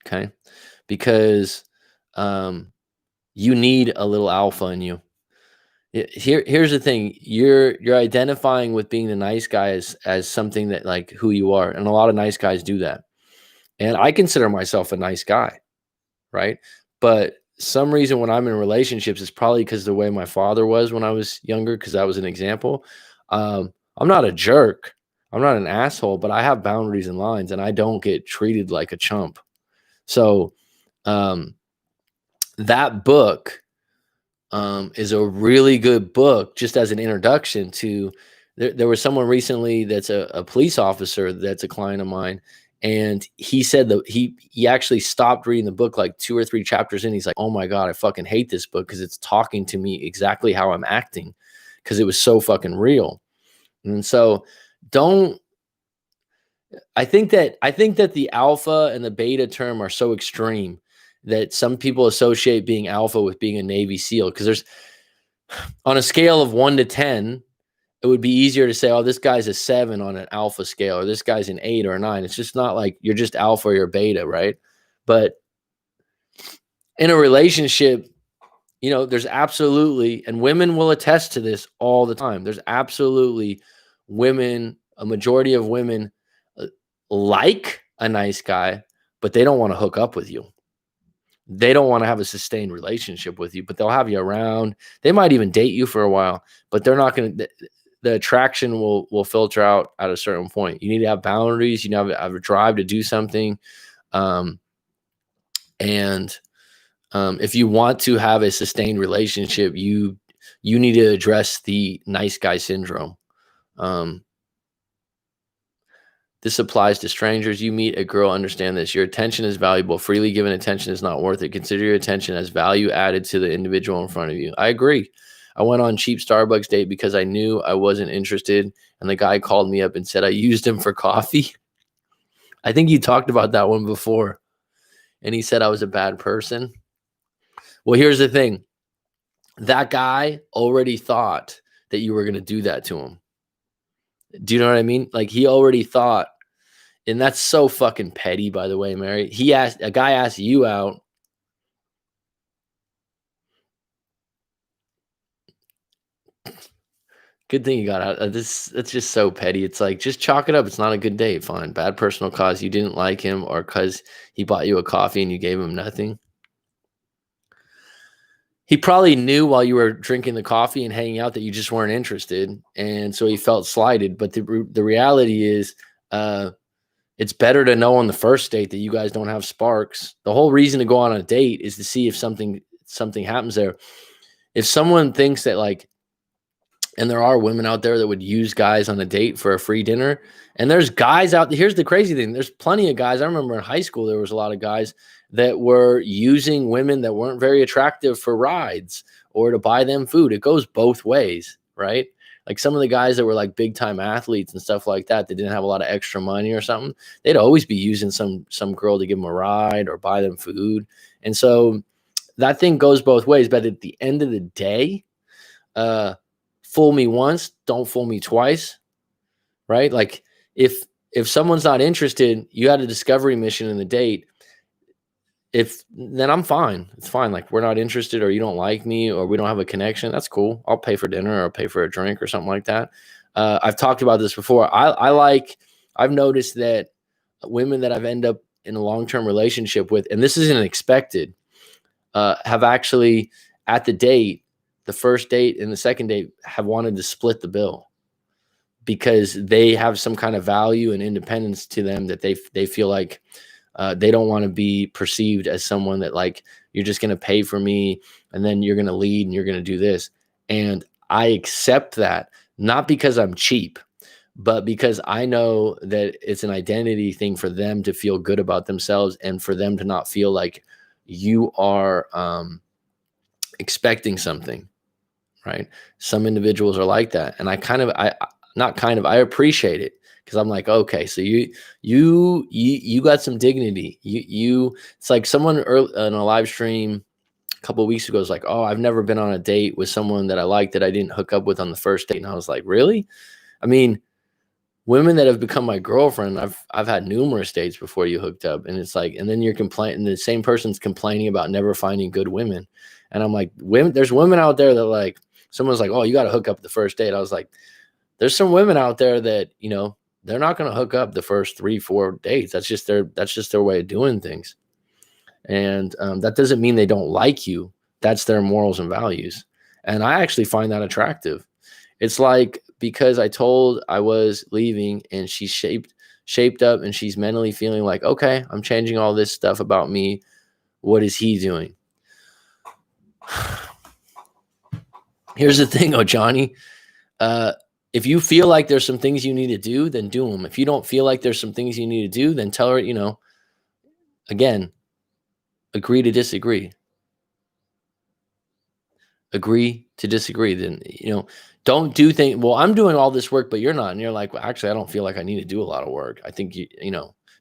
okay? Because you need a little alpha in you. Here's the thing: you're identifying with being the nice guy as something that like who you are, and a lot of nice guys do that. And I consider myself a nice guy, right? But some reason when I'm in relationships, it's probably because the way my father was when I was younger, because that was an example. I'm not a jerk. I'm not an asshole, but I have boundaries and lines, and I don't get treated like a chump. So um, that book is a really good book just as an introduction to. There was someone recently that's a police officer that's a client of mine, and he said that he actually stopped reading the book like 2 or 3 chapters in. He's like, "Oh my god, I fucking hate this book because it's talking to me exactly how I'm acting because it was so fucking real." And so, don't. I think that the alpha and the beta term are so extreme that some people associate being alpha with being a Navy SEAL because there's on a scale of 1 to 10, it would be easier to say, oh, this guy's a 7 on an alpha scale, or this guy's an 8 or a 9. It's just not like you're just alpha or you're beta, right? But in a relationship, there's absolutely, and women will attest to this all the time. There's absolutely a majority of women like a nice guy, but they don't want to hook up with you. They don't want to have a sustained relationship with you, but they'll have you around. They might even date you for a while, but they're not going to. The attraction will filter out at a certain point. You need to have boundaries. You need to have a drive to do something, and if you want to have a sustained relationship, you need to address the nice guy syndrome. This applies to strangers. You meet a girl, understand this. Your attention is valuable. Freely given attention is not worth it. Consider your attention as value added to the individual in front of you. I agree. I went on cheap Starbucks date because I knew I wasn't interested, and the guy called me up and said I used him for coffee. I think you talked about that one before, and he said I was a bad person. Well, here's the thing. That guy already thought that you were going to do that to him. Do you know what I mean? Like he already thought. And that's so fucking petty, by the way, Mary. A guy asked you out. Good thing you got out. That's just so petty. It's like, just chalk it up. It's not a good date. Fine. Bad personal cause. You didn't like him, or because he bought you a coffee and you gave him nothing. He probably knew while you were drinking the coffee and hanging out that you just weren't interested. And so he felt slighted. But the reality is, it's better to know on the first date that you guys don't have sparks. The whole reason to go on a date is to see if something happens there. If someone thinks that like, and there are women out there that would use guys on a date for a free dinner, and there's guys out there. Here's the crazy thing. There's plenty of guys. I remember in high school, there was a lot of guys that were using women that weren't very attractive for rides or to buy them food. It goes both ways, right? Like some of the guys that were like big time athletes and stuff like that didn't have a lot of extra money or something, they'd always be using some girl to give them a ride or buy them food. And so that thing goes both ways. But at the end of the day, fool me once, don't fool me twice, right? Like if someone's not interested, you had a discovery mission in the date. Then I'm fine. It's fine. Like we're not interested, or you don't like me, or we don't have a connection. That's cool. I'll pay for dinner, or I'll pay for a drink or something like that. I've talked about this before. I've noticed that women that I've ended up in a long-term relationship with, and this isn't expected, have actually at the date, the first date and the second date, have wanted to split the bill because they have some kind of value and independence to them that they feel like they don't want to be perceived as someone that like, you're just going to pay for me and then you're going to lead and you're going to do this. And I accept that, not because I'm cheap, but because I know that it's an identity thing for them to feel good about themselves and for them to not feel like you are expecting something, right? Some individuals are like that. And I appreciate it. Cause I'm like, okay, so you got some dignity. It's like someone in a live stream a couple of weeks ago was like, oh, I've never been on a date with someone that I liked that I didn't hook up with on the first date. And I was like, really? I mean, women that have become my girlfriend, I've had numerous dates before you hooked up. And it's like, and then you're complaining, the same person's complaining about never finding good women. And I'm like, there's women out there that like, someone's like, oh, you got to hook up the first date. I was like, there's some women out there that, they're not going to hook up the first 3-4 dates. That's just their way of doing things. And that doesn't mean they don't like you. That's their morals and values. And I actually find that attractive. It's like, because I told I was leaving and she's shaped up and she's mentally feeling like, okay, I'm changing all this stuff about me. What is he doing? Here's the thing, Johnny. If you feel like there's some things you need to do, then do them. If you don't feel like there's some things you need to do, then tell her, again, agree to disagree. Agree to disagree. Then, don't do things. Well, I'm doing all this work, but you're not. And you're like, well, actually, I don't feel like I need to do a lot of work. I think,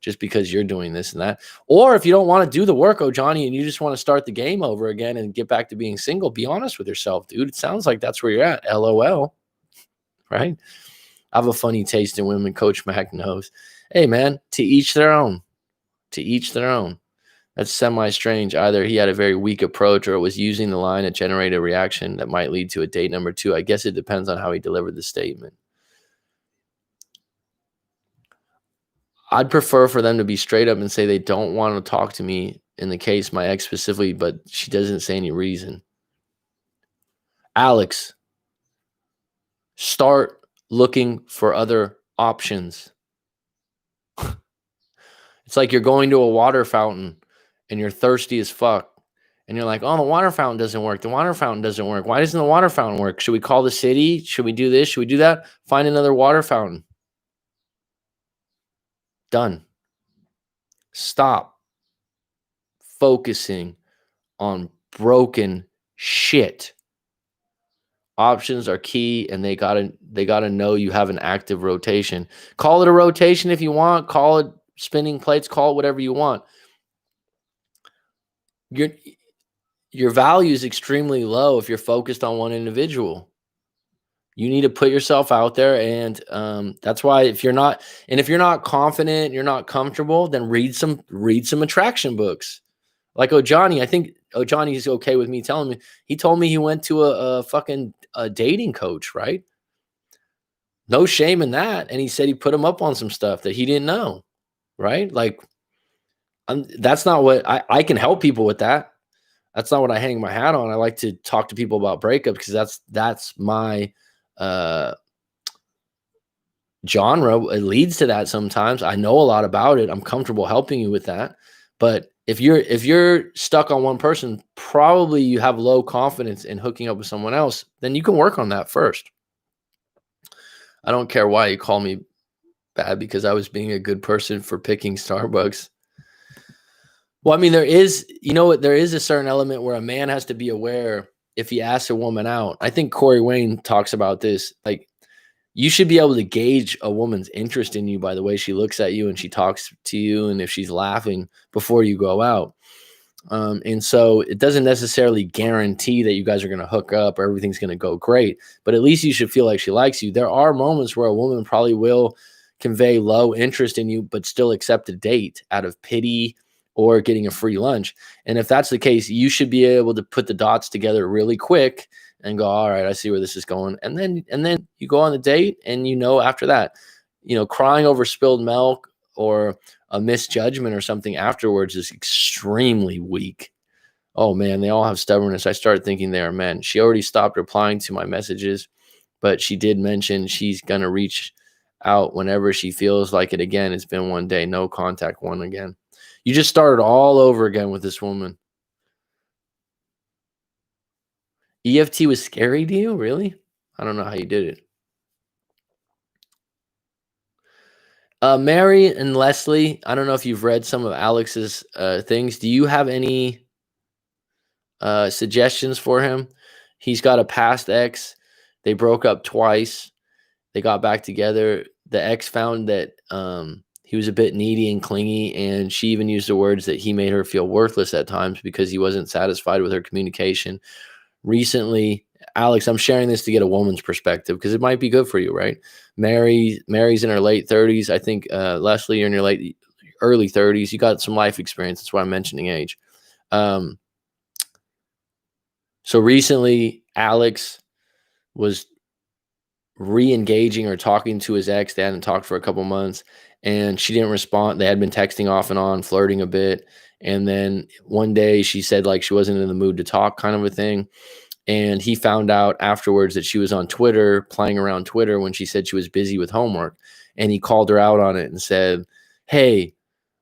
just because you're doing this and that. Or if you don't want to do the work, Johnny, and you just want to start the game over again and get back to being single, be honest with yourself, dude. It sounds like that's where you're at. LOL. Right? I have a funny taste in women. Coach Mac knows. Hey, man, to each their own. To each their own. That's semi-strange. Either he had a very weak approach or was using the line to generate a reaction that might lead to a date number 2. I guess it depends on how he delivered the statement. I'd prefer for them to be straight up and say they don't want to talk to me, in the case my ex specifically, but she doesn't say any reason. Alex, start looking for other options. It's like you're going to a water fountain and you're thirsty as fuck. And you're like, oh, the water fountain doesn't work. The water fountain doesn't work. Why doesn't the water fountain work? Should we call the city? Should we do this? Should we do that? Find another water fountain. Done. Stop focusing on broken shit. Options are key, and they gotta know you have an active rotation. Call it a rotation if you want. Call it spinning plates. Call it whatever you want. Your value is extremely low if you're focused on one individual. You need to put yourself out there, and that's why if you're not confident, you're not comfortable, then read some attraction books. Like Johnny, I think Johnny's okay with me telling me. He told me he went to a fucking dating coach, right? No shame in that. And he said he put him up on some stuff that he didn't know, right? Like, that's not what I can help people with that. That's not what I hang my hat on. I like to talk to people about breakups because that's my genre. It leads to that sometimes. I know a lot about it. I'm comfortable helping you with that. But if you're stuck on one person, probably you have low confidence in hooking up with someone else, then you can work on that first. I don't care why you call me bad because I was being a good person for picking Starbucks. Well, I mean, there is, you know what, there is a certain element where a man has to be aware if he asks a woman out. I think Corey Wayne talks about this. Like, you should be able to gauge a woman's interest in you by the way she looks at you and she talks to you and if she's laughing before you go out. And so it doesn't necessarily guarantee that you guys are going to hook up or everything's going to go great, but at least you should feel like she likes you. There are moments where a woman probably will convey low interest in you, but still accept a date out of pity or getting a free lunch. And if that's the case, you should be able to put the dots together really quick and go, all right, I see where this is going. And then you go on the date and after that, crying over spilled milk or a misjudgment or something afterwards is extremely weak. Oh man, they all have stubbornness. I started thinking they are men. She already stopped replying to my messages, but she did mention she's going to reach out whenever she feels like it again. It's been one day, no contact, one again. You just started all over again with this woman. EFT was scary to you? Really? I don't know how you did it. Mary and Leslie, I don't know if you've read some of Alex's things. Do you have any suggestions for him? He's got a past ex. They broke up twice. They got back together. The ex found that he was a bit needy and clingy, and she even used the words that he made her feel worthless at times because he wasn't satisfied with her communication. Recently, Alex, I'm sharing this to get a woman's perspective because it might be good for you, right? Mary's in her late 30s. I think Leslie, you're in your early 30s. You got some life experience. That's why I'm mentioning age. So recently, Alex was re-engaging or talking to his ex. They hadn't talked for a couple months, and she didn't respond. They had been texting off and on, flirting a bit. And then one day she said like she wasn't in the mood to talk, kind of a thing. And he found out afterwards that she was on Twitter, playing around Twitter when she said she was busy with homework. And he called her out on it and said, "Hey,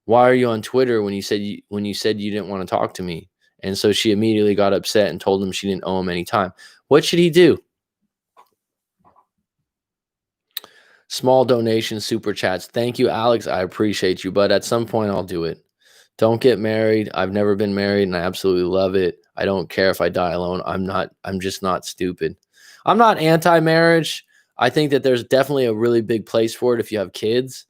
why are you on Twitter when you said you didn't want to talk to me?" And so she immediately got upset and told him she didn't owe him any time. What should he do? Small donations, super chats. Thank you, Alex. I appreciate you, but at some point I'll do it. Don't get married. I've never been married and I absolutely love it. I don't care if I die alone. I'm just not stupid. I'm not anti-marriage. I think that there's definitely a really big place for it if you have kids.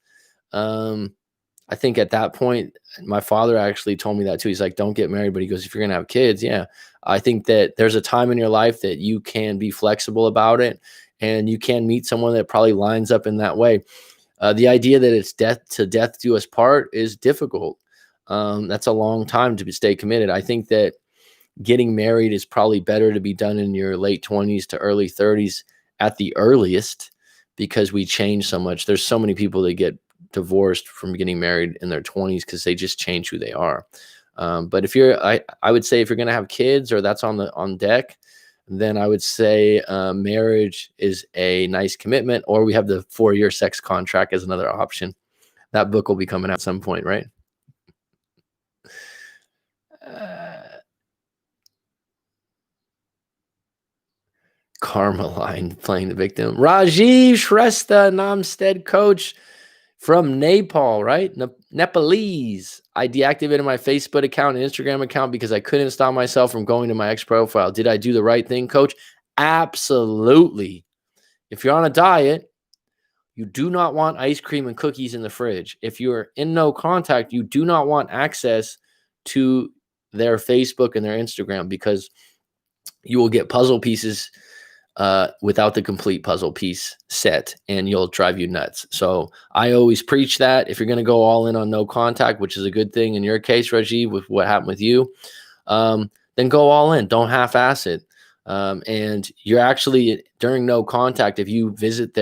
I think at that point, my father actually told me that too. He's like, don't get married. But he goes, if you're going to have kids, yeah. I think that there's a time in your life that you can be flexible about it and you can meet someone that probably lines up in that way. The idea that it's death do us part is difficult. That's a long time to stay committed. I think that getting married is probably better to be done in your late 20s to early 30s at the earliest because we change so much. There's so many people that get divorced from getting married in their 20s because they just change who they are. But if I would say if you're going to have kids or that's on deck, then I would say marriage is a nice commitment, or we have the 4-year sex contract as another option. That book will be coming out at some point, right? Carmeline playing the victim. Rajiv Shrestha Namstead, coach from Nepal, right? Nepalese. I deactivated my Facebook account and Instagram account because I couldn't stop myself from going to my ex profile. Did I do the right thing, coach? Absolutely. If you're on a diet, you do not want ice cream and cookies in the fridge. If you're in no contact, you do not want access to their Facebook and their Instagram because you will get puzzle pieces without the complete puzzle piece set, and you'll drive you nuts. So I always preach that if you're going to go all in on no contact, which is a good thing in your case, Rajiv, with what happened with you, then go all in. Don't half-ass it. And you're actually, during no contact, if you visit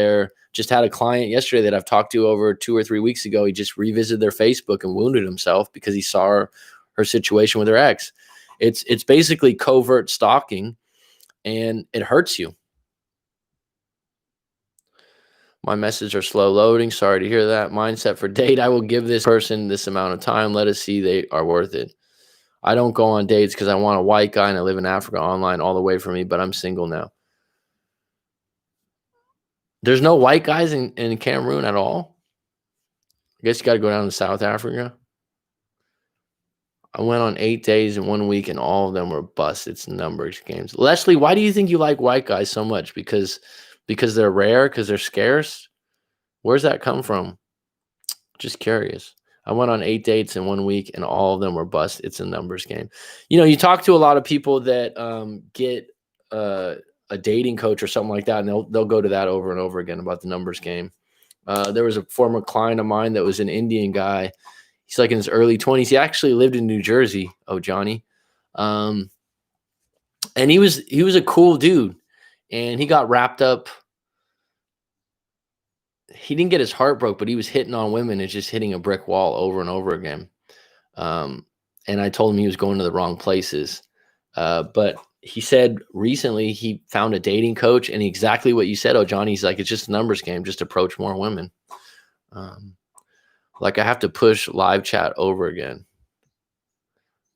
just had a client yesterday that I've talked to over 2 or 3 weeks ago. He just revisited their Facebook and wounded himself because he saw her situation with her ex. It's basically covert stalking, and it hurts you. My messages are slow loading. Sorry to hear that. Mindset for date. I will give this person this amount of time. Let us see they are worth it. I don't go on dates because I want a white guy and I live in Africa online all the way from me, but I'm single now. There's no white guys in Cameroon at all? I guess you got to go down to South Africa. I went on 8 days in 1 week, and all of them were busts. It's numbers games. Leslie, why do you think you like white guys so much? Because they're rare, because they're scarce? Where's that come from? Just curious. I went on 8 dates in 1 week, and all of them were busts. It's a numbers game. You talk to a lot of people that get a dating coach or something like that, and they'll go to that over and over again about the numbers game. There was a former client of mine that was an Indian guy. He's like in his early 20s. He actually lived in New Jersey. Oh, Johnny. And he was a cool dude, and he got wrapped up. He didn't get his heart broke, but he was hitting on women and just hitting a brick wall over and over again. And I told him he was going to the wrong places. But he said recently he found a dating coach, and exactly what you said, oh, Johnny, he's like, it's just a numbers game. Just approach more women. Like I have to push live chat over again.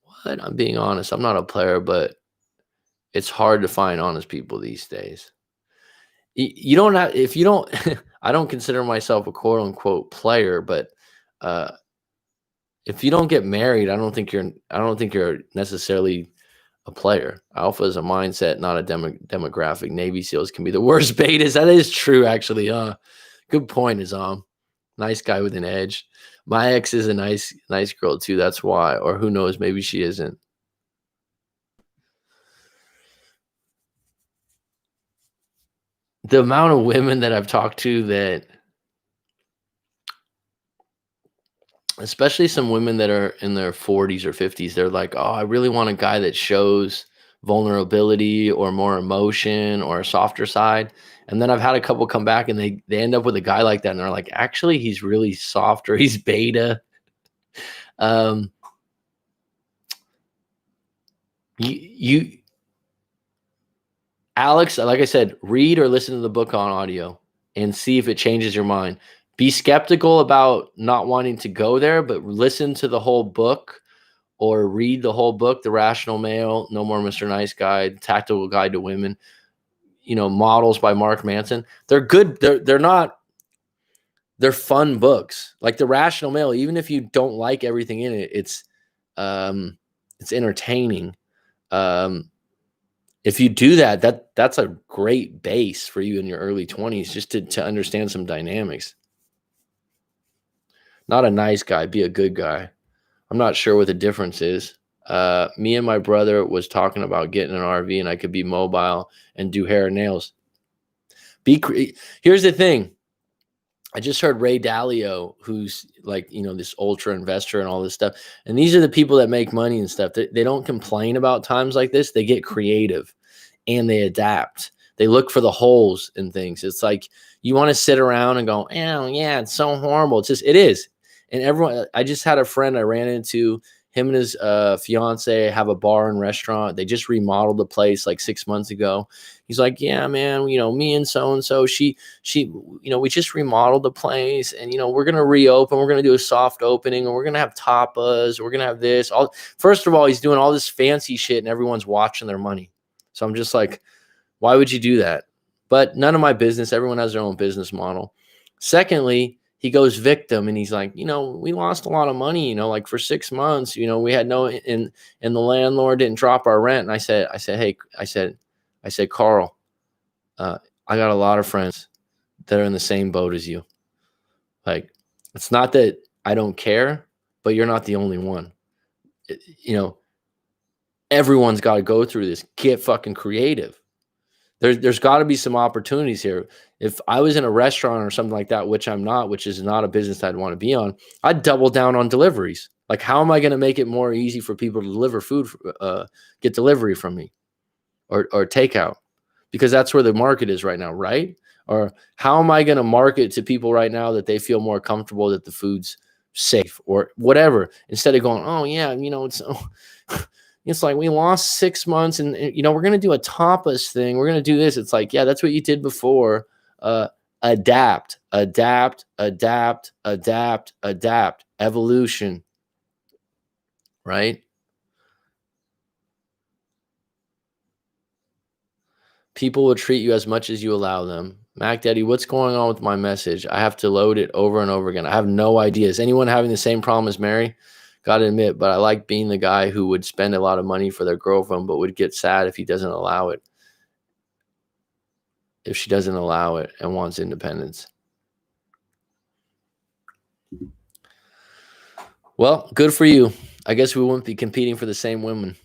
What? I'm being honest. I'm not a player, but it's hard to find honest people these days. You don't have, if you don't, I don't consider myself a quote unquote player, but if you don't get married, I don't think you're necessarily a player. Alpha is a mindset, not a demographic. Navy SEALs can be the worst betas. That is true, actually. Good point, Azam. Nice guy with an edge. My ex is a nice girl too. That's why. Or who knows? Maybe she isn't. The amount of women that I've talked to that, especially some women that are in their 40s or 50s, they're like, oh, I really want a guy that shows vulnerability or more emotion or a softer side. And then I've had a couple come back and they end up with a guy like that. And they're like, actually, he's really soft, or he's beta. Alex, like I said, read or listen to the book on audio and see if it changes your mind. Be skeptical about not wanting to go there, but listen to the whole book or read the whole book, The Rational Male, No More Mr. Nice Guy, Tactical Guide to Women, Models by Mark Manson. They're good. They're fun books. Like The Rational Male, even if you don't like everything in it, it's entertaining. If you do that's a great base for you in your early 20s, just to understand some dynamics. Not a nice guy, be a good guy. I'm not sure what the difference is. Me and my brother was talking about getting an RV, and I could be mobile and do hair and nails. Here's the thing. I just heard Ray Dalio, who's like, this ultra investor and all this stuff. And these are the people that make money and stuff. They don't complain about times like this. They get creative and they adapt. They look for the holes in things. It's like you want to sit around and go, oh, yeah, it's so horrible. It is. And I just had a friend I ran into. Him and his fiance have a bar and restaurant. They just remodeled the place like 6 months ago. He's like, yeah, man, me and so-and-so, she, we just remodeled the place, and, we're going to reopen. We're going to do a soft opening, and we're going to have tapas. We're going to have this. First of all, he's doing all this fancy shit, and everyone's watching their money. So I'm just like, why would you do that? But none of my business. Everyone has their own business model. Secondly, he goes victim, and he's like, we lost a lot of money, like for 6 months, we had and the landlord didn't drop our rent. And I said, Carl, I got a lot of friends that are in the same boat as you. Like, it's not that I don't care, but you're not the only one. Everyone's got to go through this. Get fucking creative. There's got to be some opportunities here. If I was in a restaurant or something like that, which I'm not, which is not a business I'd want to be on, I'd double down on deliveries. Like, how am I going to make it more easy for people to deliver food, get delivery from me or takeout? Because that's where the market is right now, right? Or how am I going to market to people right now that they feel more comfortable that the food's safe or whatever, instead of going, oh, yeah, it's like we lost 6 months and we're going to do a tapas thing. We're going to do this. It's like, yeah, that's what you did before. Adapt. Evolution. Right? People will treat you as much as you allow them. Mac Daddy, what's going on with my message? I have to load it over and over again. I have no idea. Is anyone having the same problem as Mary? Gotta admit, but I like being the guy who would spend a lot of money for their girlfriend, but would get sad if he doesn't allow it. If she doesn't allow it and wants independence. Well, good for you. I guess we wouldn't be competing for the same women.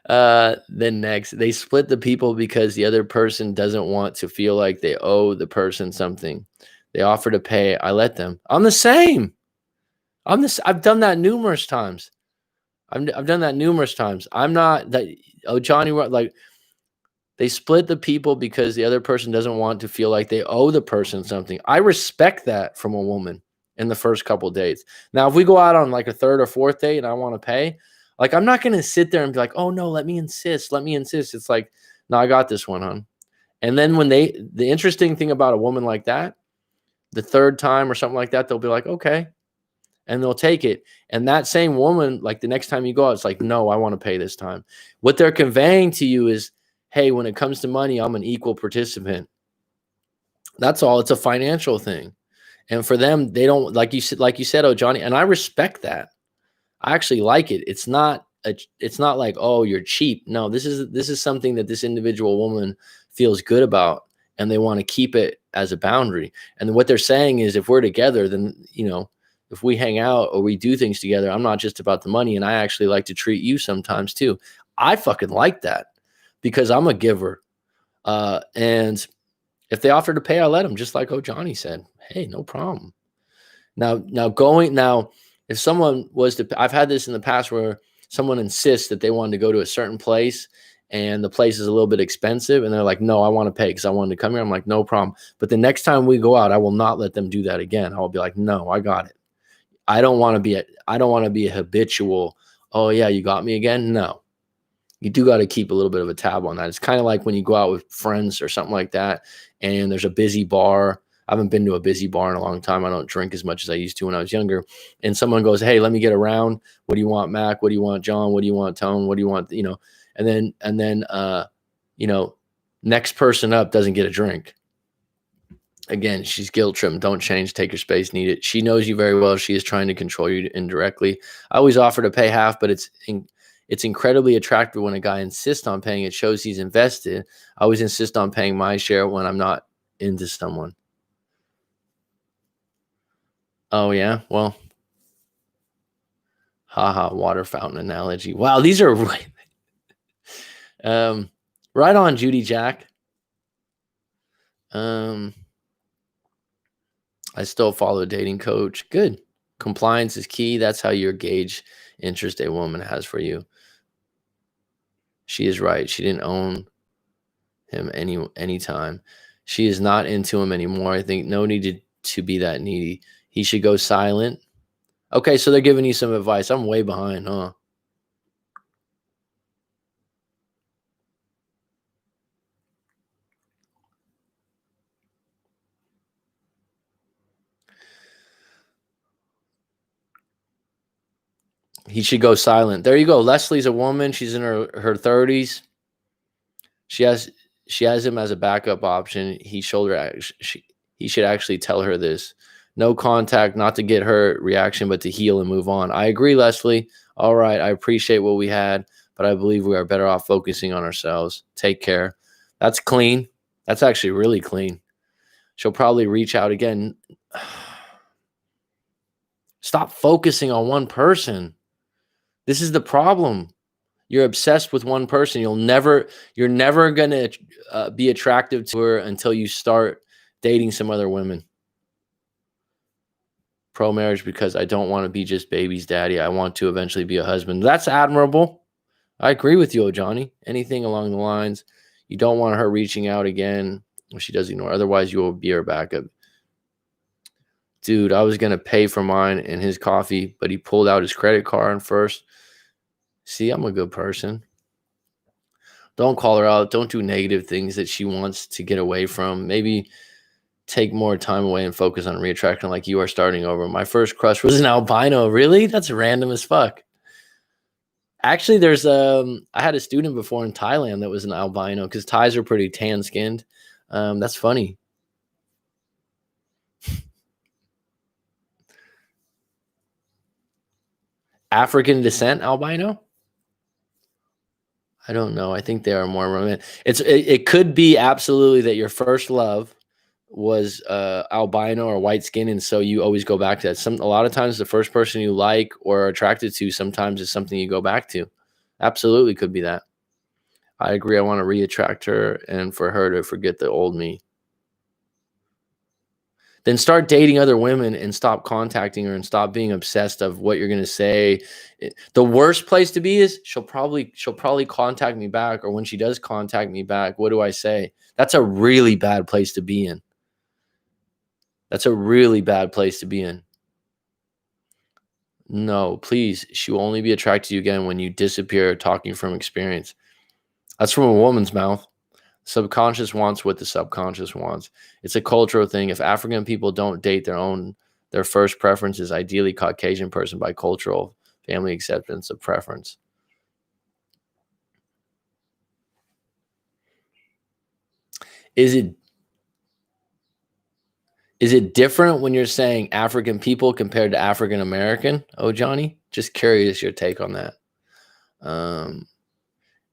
Then next, they split the people because the other person doesn't want to feel like they owe the person something. They offer to pay. I let them. I'm the same. I've done that numerous times. I've done that numerous times. I'm not that. Oh, Johnny, like they split the people because the other person doesn't want to feel like they owe the person something. I respect that from a woman in the first couple of dates. Now, if we go out on like a third or fourth date and I want to pay, like I'm not going to sit there and be like, oh no, let me insist. It's like, no, I got this one, hon. And then when the interesting thing about a woman like that, the third time or something like that, they'll be like, okay. And they'll take it. And that same woman, like the next time you go out, it's like, no, I want to pay this time. What they're conveying to you is, hey, when it comes to money, I'm an equal participant. That's all. It's a financial thing. And for them, they don't, like you said, oh, Johnny, and I respect that. I actually like it. It's not like, oh, you're cheap. No, this is something that this individual woman feels good about, and they want to keep it as a boundary. And what they're saying is, if we're together, then, if we hang out or we do things together, I'm not just about the money, and I actually like to treat you sometimes too. I fucking like that because I'm a giver. And if they offer to pay, I let them, just like Johnny said. Hey, no problem. Now, if someone was to, I've had this in the past where someone insists that they wanted to go to a certain place and the place is a little bit expensive, and they're like, no, I want to pay because I wanted to come here. I'm like, no problem. But the next time we go out, I will not let them do that again. I will be like, no, I got it. I don't want to be a habitual, oh yeah, you got me again. No, you do got to keep a little bit of a tab on that. It's kind of like when you go out with friends or something like that, and there's a busy bar. I haven't been to a busy bar in a long time. I don't drink as much as I used to when I was younger. And someone goes, hey, let me get around. What do you want, Mac? What do you want, John? What do you want, Tone? What do you want? And then next person up doesn't get a drink. Again, she's guilt tripped. Don't change. Take your space. Need it. She knows you very well. She is trying to control you indirectly. I always offer to pay half, but it's incredibly attractive when a guy insists on paying. It shows he's invested. I always insist on paying my share when I'm not into someone. Oh, yeah? Well, haha, water fountain analogy. Wow, these are right. Right on, Judy Jack. I still follow a dating coach. Good. Compliance is key. That's how you gauge interest a woman has for you. She is right. She didn't own him any time. She is not into him anymore. I think no need to be that needy. He should go silent. Okay, so they're giving you some advice. I'm way behind, huh? He should go silent. There you go. Leslie's a woman. She's in her 30s. She has him as a backup option. He should actually tell her this. No contact, not to get her reaction, but to heal and move on. I agree, Leslie. All right, I appreciate what we had, but I believe we are better off focusing on ourselves. Take care. That's clean. That's actually really clean. She'll probably reach out again. Stop focusing on one person. This is the problem. You're obsessed with one person. You're never going to be attractive to her until you start dating some other women. Pro marriage because I don't want to be just baby's daddy. I want to eventually be a husband. That's admirable. I agree with you, Johnny. Anything along the lines, you don't want her reaching out again if she does ignore. Otherwise, you will be her backup. Dude, I was going to pay for mine and his coffee, but he pulled out his credit card first. See, I'm a good person. Don't call her out. Don't do negative things that she wants to get away from. Maybe take more time away and focus on reattraction like you are starting over. My first crush was an albino. Really? That's random as fuck. Actually, there's I had a student before in Thailand that was an albino because Thais are pretty tan skinned. That's funny. African descent albino? I don't know. I think they are more romantic. It could be absolutely that your first love was albino or white skin, and so you always go back to that. A lot of times the first person you like or are attracted to sometimes is something you go back to. Absolutely could be that. I agree. I want to re-attract her and for her to forget the old me. Then start dating other women and stop contacting her and stop being obsessed of what you're going to say. The worst place to be is she'll probably contact me back, or when she does contact me back, what do I say? That's a really bad place to be in. That's a really bad place to be in. No, please. She will only be attracted to you again when you disappear, talking from experience. That's from a woman's mouth. Subconscious wants what the subconscious wants. It's a cultural thing. If African people don't date their first preference is ideally Caucasian person by cultural family acceptance of preference. Is it different when you're saying African people compared to African American? Oh, Johnny, just curious your take on that.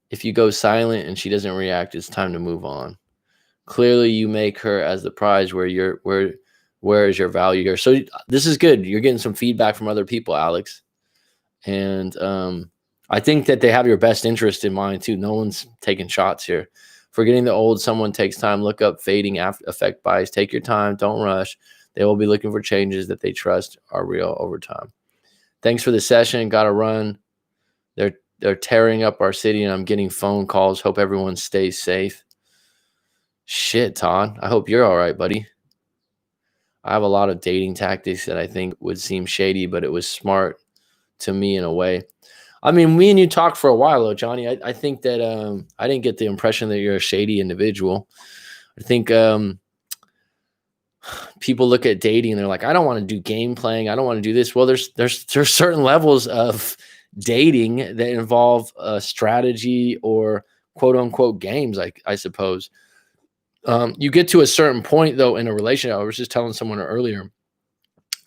If you go silent and she doesn't react, it's time to move on. Clearly, you make her as the prize. Where is your value here? So this is good. You're getting some feedback from other people, Alex, and I think that they have your best interest in mind too. No one's taking shots here. Forgetting the old, someone takes time. Look up fading affect bias. Take your time. Don't rush. They will be looking for changes that they trust are real over time. Thanks for the session. Got to run. They're tearing up our city, and I'm getting phone calls. Hope everyone stays safe. Shit, Todd. I hope you're all right, buddy. I have a lot of dating tactics that I think would seem shady, but it was smart to me in a way. I mean, me and you talked for a while, though, Johnny. I think that I didn't get the impression that you're a shady individual. I think people look at dating and they're like, I don't want to do game playing. I don't want to do this. Well, there's certain levels of dating that involve strategy or quote unquote games, I suppose. You get to a certain point though in a relationship. I was just telling someone earlier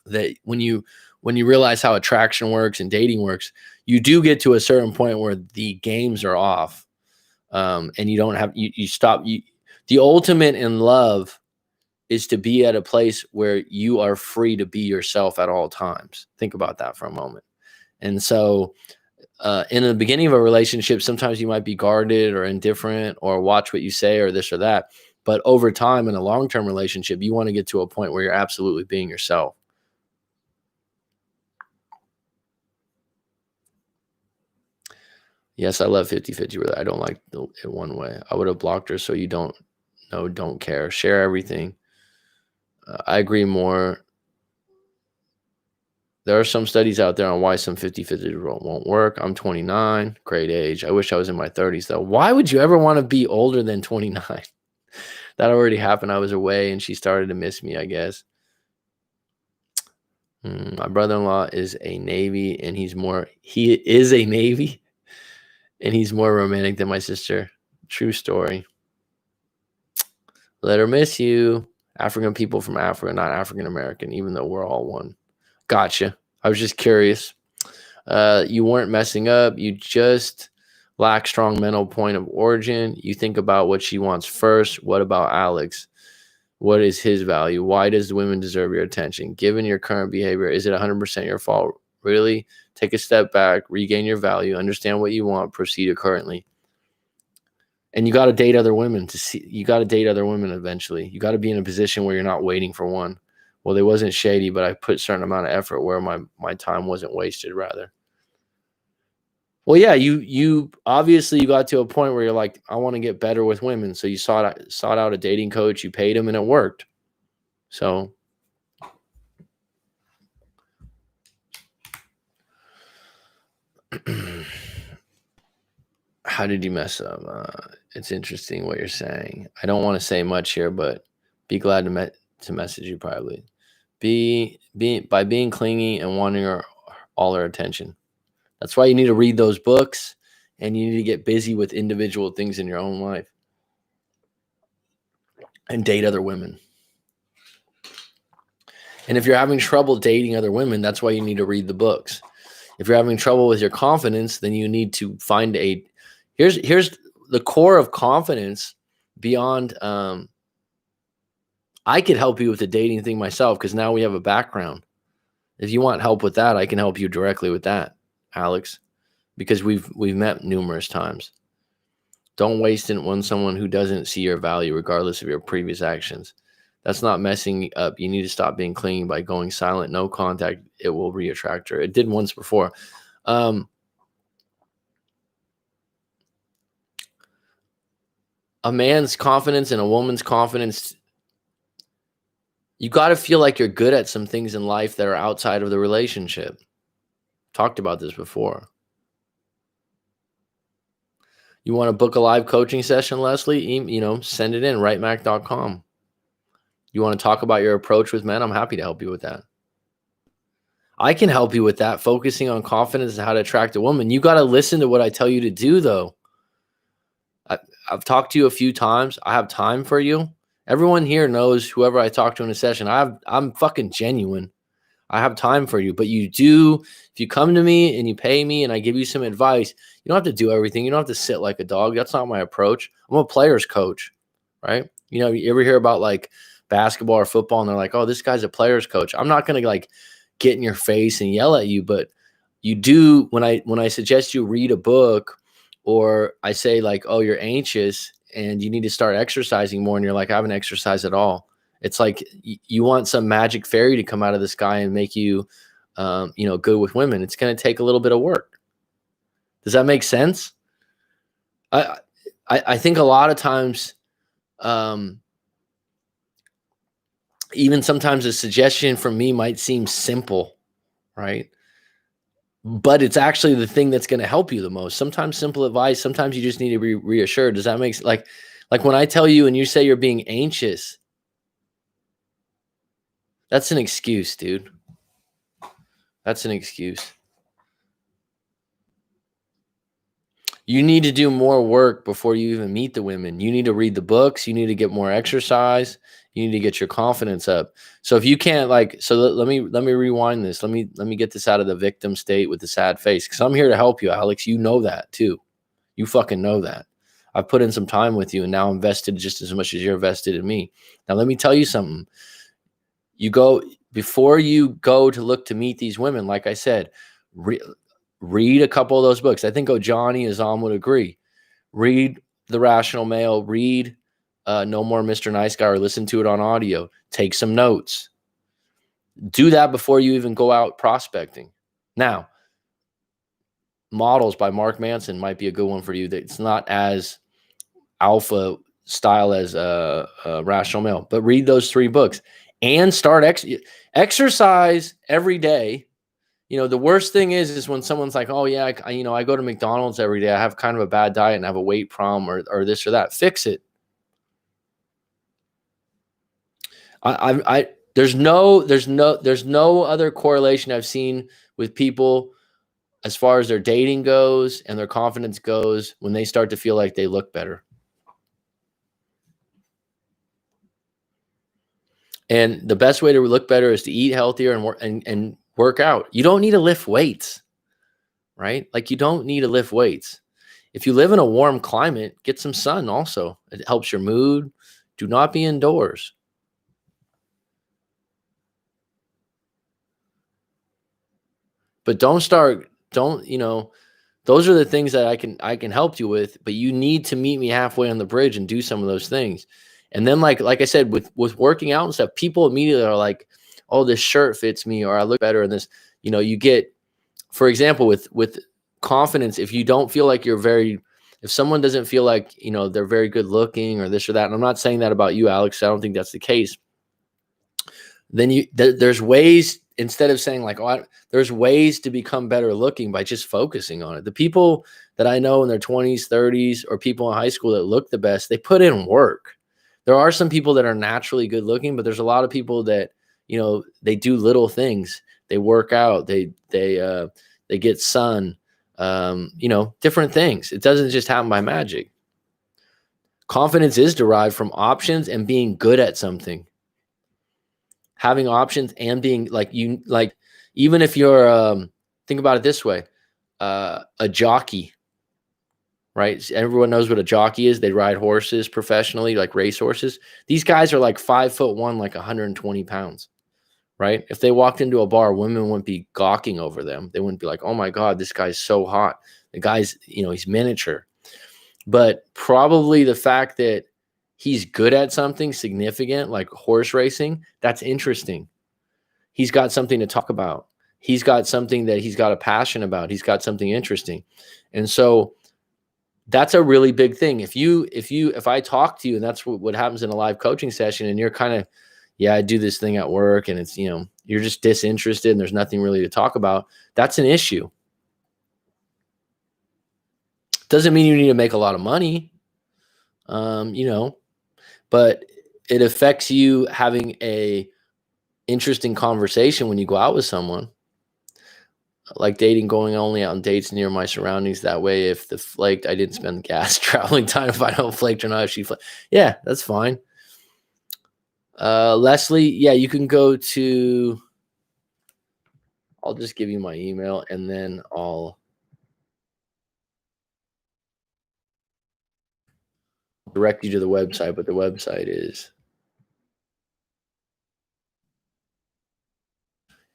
that when you realize how attraction works and dating works, you do get to a certain point where the games are off, and you don't have you stop. The ultimate in love is to be at a place where you are free to be yourself at all times. Think about that for a moment. And so in the beginning of a relationship, sometimes you might be guarded or indifferent or watch what you say or this or that. But over time, in a long-term relationship, you want to get to a point where you're absolutely being yourself. Yes, I love 50-50. I don't like it one way. I would have blocked her so you don't care. Share everything. I agree more. There are some studies out there on why some 50-50 won't work. I'm 29, great age. I wish I was in my 30s, though. Why would you ever want to be older than 29? That already happened. I was away, and she started to miss me, I guess. My brother-in-law is a Navy, and he is a Navy, and he's more romantic than my sister. True story. Let her miss you. African people from Africa, not African American, even though we're all one. Gotcha. I was just curious. You weren't messing up. You just lack strong mental point of origin. You think about what she wants first. What about Alex? What is his value? Why does the women deserve your attention? Given your current behavior, is it 100% your fault? Really? Take a step back, regain your value, understand what you want, proceed accordingly. And you got to date other women you got to date other women eventually. You got to be in a position where you're not waiting for one. Well, they wasn't shady, but I put a certain amount of effort where my time wasn't wasted, rather. Well, yeah, you obviously you got to a point where you're like, I want to get better with women. So you sought out a dating coach, you paid him, and it worked. So how did you mess up? It's interesting what you're saying. I don't want to say much here, but be glad to message you privately. By being clingy and wanting all her attention. That's why you need to read those books, and you need to get busy with individual things in your own life and date other women. And if you're having trouble dating other women, that's why you need to read the books. If you're having trouble with your confidence, then you need to find here's the core of confidence beyond, I could help you with the dating thing myself because now we have a background. If you want help with that, I can help you directly with that, Alex, because we've met numerous times. Don't waste it on someone who doesn't see your value, regardless of your previous actions. That's not messing up. You need to stop being clingy by going silent, no contact. It will re-attract her. It did once before. A man's confidence and a woman's confidence, you got to feel like you're good at some things in life that are outside of the relationship. Talked about this before. You want to book a live coaching session, Leslie? Send it in, writemac.com. You want to talk about your approach with men? I'm happy to help you with that. I can help you with that, focusing on confidence and how to attract a woman. You got to listen to what I tell you to do, though. I've talked to you a few times. I have time for you. Everyone here knows whoever I talk to in a session. I'm fucking genuine. I have time for you. But you do, if you come to me and you pay me and I give you some advice, you don't have to do everything. You don't have to sit like a dog. That's not my approach. I'm a player's coach, right? You ever hear about like basketball or football and they're like, oh, this guy's a player's coach. I'm not going to like get in your face and yell at you, but you do when I suggest you read a book, or I say like, oh, you're anxious and you need to start exercising more, and you're like, I haven't exercised at all. It's like you want some magic fairy to come out of the sky and make you, good with women. It's going to take a little bit of work. Does that make sense? I think a lot of times, even sometimes a suggestion from me might seem simple, right? But it's actually the thing that's going to help you the most. Sometimes simple advice, sometimes you just need to be reassured. Does that make sense? Like when I tell you and you say you're being anxious, that's an excuse, dude. That's an excuse. You need to do more work before you even meet the women. You need to read the books. You need to get more exercise. You need to get your confidence up. So if you can't let me rewind this. Let me get this out of the victim state with the sad face, because I'm here to help you, Alex. You know that too. You fucking know that. I've put in some time with you, and now I'm vested just as much as you're vested in me. Now let me tell you something. Before you go to look to meet these women, like I said, read a couple of those books. I think Johnny Azam would agree. Read The Rational Male. Read No More Mr. Nice Guy, or listen to it on audio. Take some notes. Do that before you even go out prospecting. Now, Models by Mark Manson might be a good one for you. It's not as alpha style as Rational Male, but read those 3 books and start exercise every day. The worst thing is when someone's like, oh yeah, I go to McDonald's every day. I have kind of a bad diet and I have a weight problem or this or that. Fix it. There's no other correlation I've seen with people as far as their dating goes and their confidence goes when they start to feel like they look better. And the best way to look better is to eat healthier and work out. You don't need to lift weights, right? Like you don't need to lift weights. If you live in a warm climate, get some sun also. It helps your mood. Do not be indoors. But those are the things that I can help you with, but you need to meet me halfway on the bridge and do some of those things. And then like I said, with working out and stuff, people immediately are like, oh, this shirt fits me, or I look better in this. You get, for example, with confidence, if you don't feel like if someone doesn't feel like, they're very good looking or this or that, and I'm not saying that about you, Alex, I don't think that's the case. Then there's ways, instead of saying like, there's ways to become better looking by just focusing on it. The people that I know in their 20s, 30s, or people in high school that look the best, they put in work. There are some people that are naturally good looking, but there's a lot of people that, they do little things. They work out, they get sun, different things. It doesn't just happen by magic. Confidence is derived from options and being good at something. Having options and being even if you're think about it this way. A jockey, right? Everyone knows what a jockey is. They ride horses professionally, like race horses. These guys are like 5'1", like 120 pounds, right? If they walked into a bar, women wouldn't be gawking over them. They wouldn't be like, oh my God, this guy's so hot. The guy's, he's miniature. But probably the fact that he's good at something significant, like horse racing, that's interesting. He's got something to talk about. He's got something that he's got a passion about. He's got something interesting. And so that's a really big thing. If I talk to you, and that's what happens in a live coaching session, and you're kind of, yeah, I do this thing at work, and it's, you're just disinterested and there's nothing really to talk about. That's an issue. Doesn't mean you need to make a lot of money, but it affects you having a interesting conversation when you go out with someone. Like dating, going only out on dates near my surroundings. That way, if the flaked, I didn't spend gas traveling time. If I don't flaked or not, if she flaked. Yeah, that's fine. Leslie, yeah, you can go to, I'll just give you my email and then I'll direct you to the website, but the website is.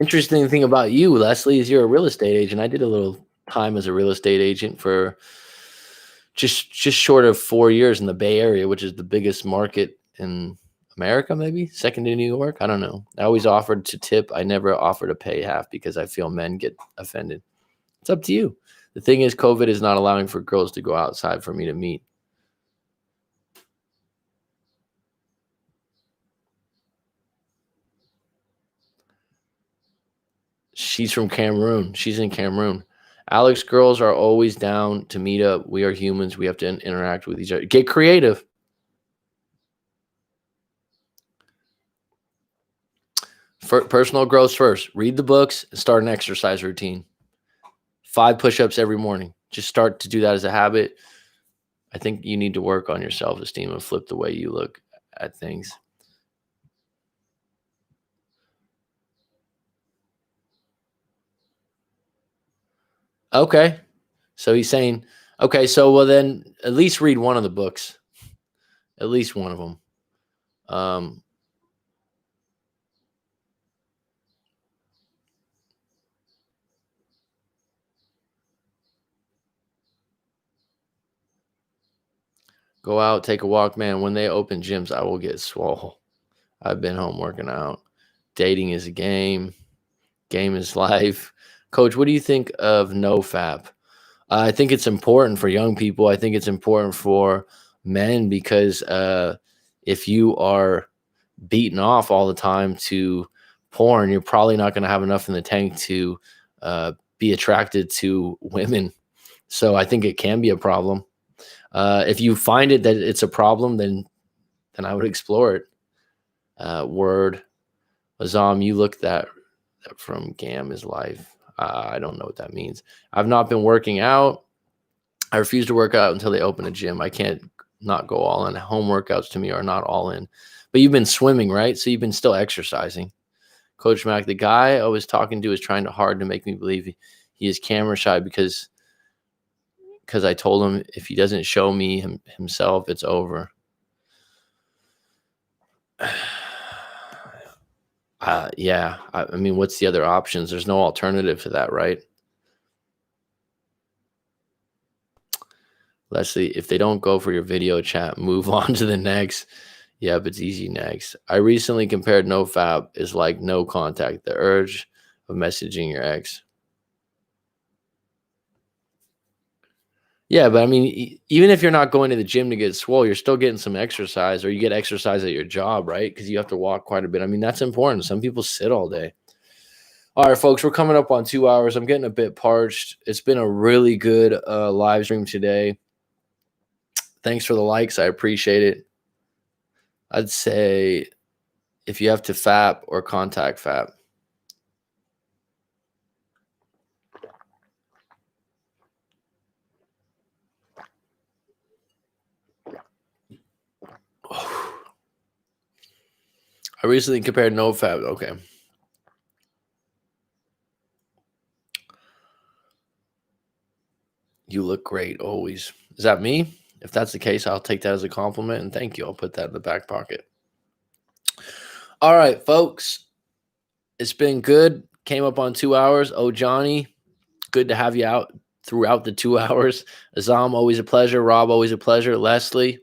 Interesting thing about you, Leslie, is you're a real estate agent. I did a little time as a real estate agent for just short of 4 years in the Bay Area, which is the biggest market in America, maybe second to New York. I don't know. I always offered to tip. I never offered to pay half because I feel men get offended. It's up to you. The thing is, COVID is not allowing for girls to go outside for me to meet. She's from Cameroon. She's in Cameroon. Alex, girls are always down to meet up. We are humans. We have to interact with each other. Get creative. Personal growth first. Read the books and start an exercise routine. 5 push-ups every morning. Just start to do that as a habit. I think you need to work on your self-esteem and flip the way you look at things. Okay. So he's saying, okay, so well then at least read one of the books. At least one of them. Go out, take a walk, man. When they open gyms, I will get swole. I've been home working out. Dating is a game. Game is life. Coach, what do you think of NoFap? I think it's important for young people. I think it's important for men because if you are beaten off all the time to porn, you're probably not going to have enough in the tank to be attracted to women. So I think it can be a problem. If you find it that it's a problem, then I would explore it. Word. Azam, you look that from Gam is life. I don't know what that means. I've not been working out. I refuse to work out until they open a gym. I can't not go all in. Home workouts to me are not all in. But you've been swimming, right? So you've been still exercising. Coach Mac, the guy I was talking to is trying hard to make me believe he is camera shy because I told him if he doesn't show me himself, it's over. Yeah. I mean, what's the other options? There's no alternative to that, right? Leslie, if they don't go for your video chat, move on to the next. Yep, it's easy next. I recently compared NoFap is like no contact, the urge of messaging your ex. Yeah, but I mean, even if you're not going to the gym to get swole, you're still getting some exercise, or you get exercise at your job, right? Because you have to walk quite a bit. I mean, that's important. Some people sit all day. All right, folks, we're coming up on 2 hours. I'm getting a bit parched. It's been a really good live stream today. Thanks for the likes. I appreciate it. I'd say if you have to FAP or contact FAP. I recently compared NoFap. Okay. You look great always. Is that me? If that's the case, I'll take that as a compliment and thank you. I'll put that in the back pocket. All right, folks. It's been good. Came up on 2 hours. Oh, Johnny, good to have you out throughout the 2 hours. Azam, always a pleasure. Rob, always a pleasure. Leslie,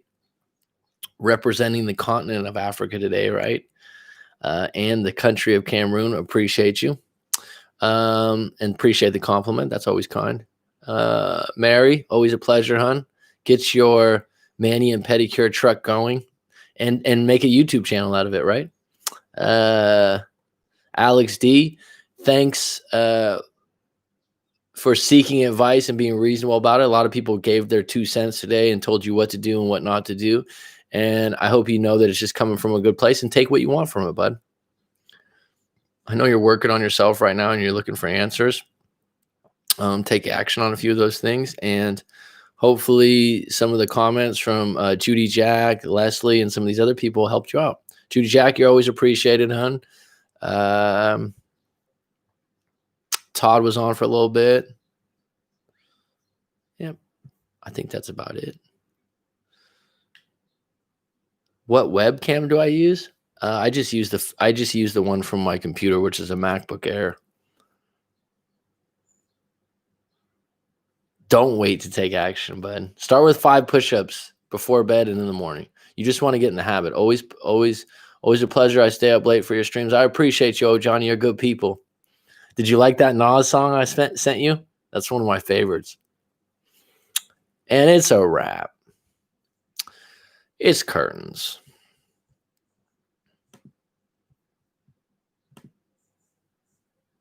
representing the continent of Africa today, right? And the country of Cameroon. Appreciate you. And appreciate the compliment. That's always kind. Mary, always a pleasure, hun. Get your mani and pedicure truck going and make a YouTube channel out of it, right? Alex D, thanks for seeking advice and being reasonable about it. A lot of people gave their 2 cents today and told you what to do and what not to do. And I hope you know that it's just coming from a good place and take what you want from it, bud. I know you're working on yourself right now and you're looking for answers. Take action on a few of those things. And hopefully some of the comments from Judy Jack, Leslie, and some of these other people helped you out. Judy Jack, you're always appreciated, hun. Todd was on for a little bit. Yep. I think that's about it. What webcam do I use? I just use the one from my computer, which is a MacBook Air. Don't wait to take action, bud. Start with 5 push-ups before bed and in the morning. You just want to get in the habit. Always a pleasure. I stay up late for your streams. I appreciate you, Johnny. You're good people. Did you like that Nas song I sent you? That's one of my favorites. And it's a wrap. It's curtains.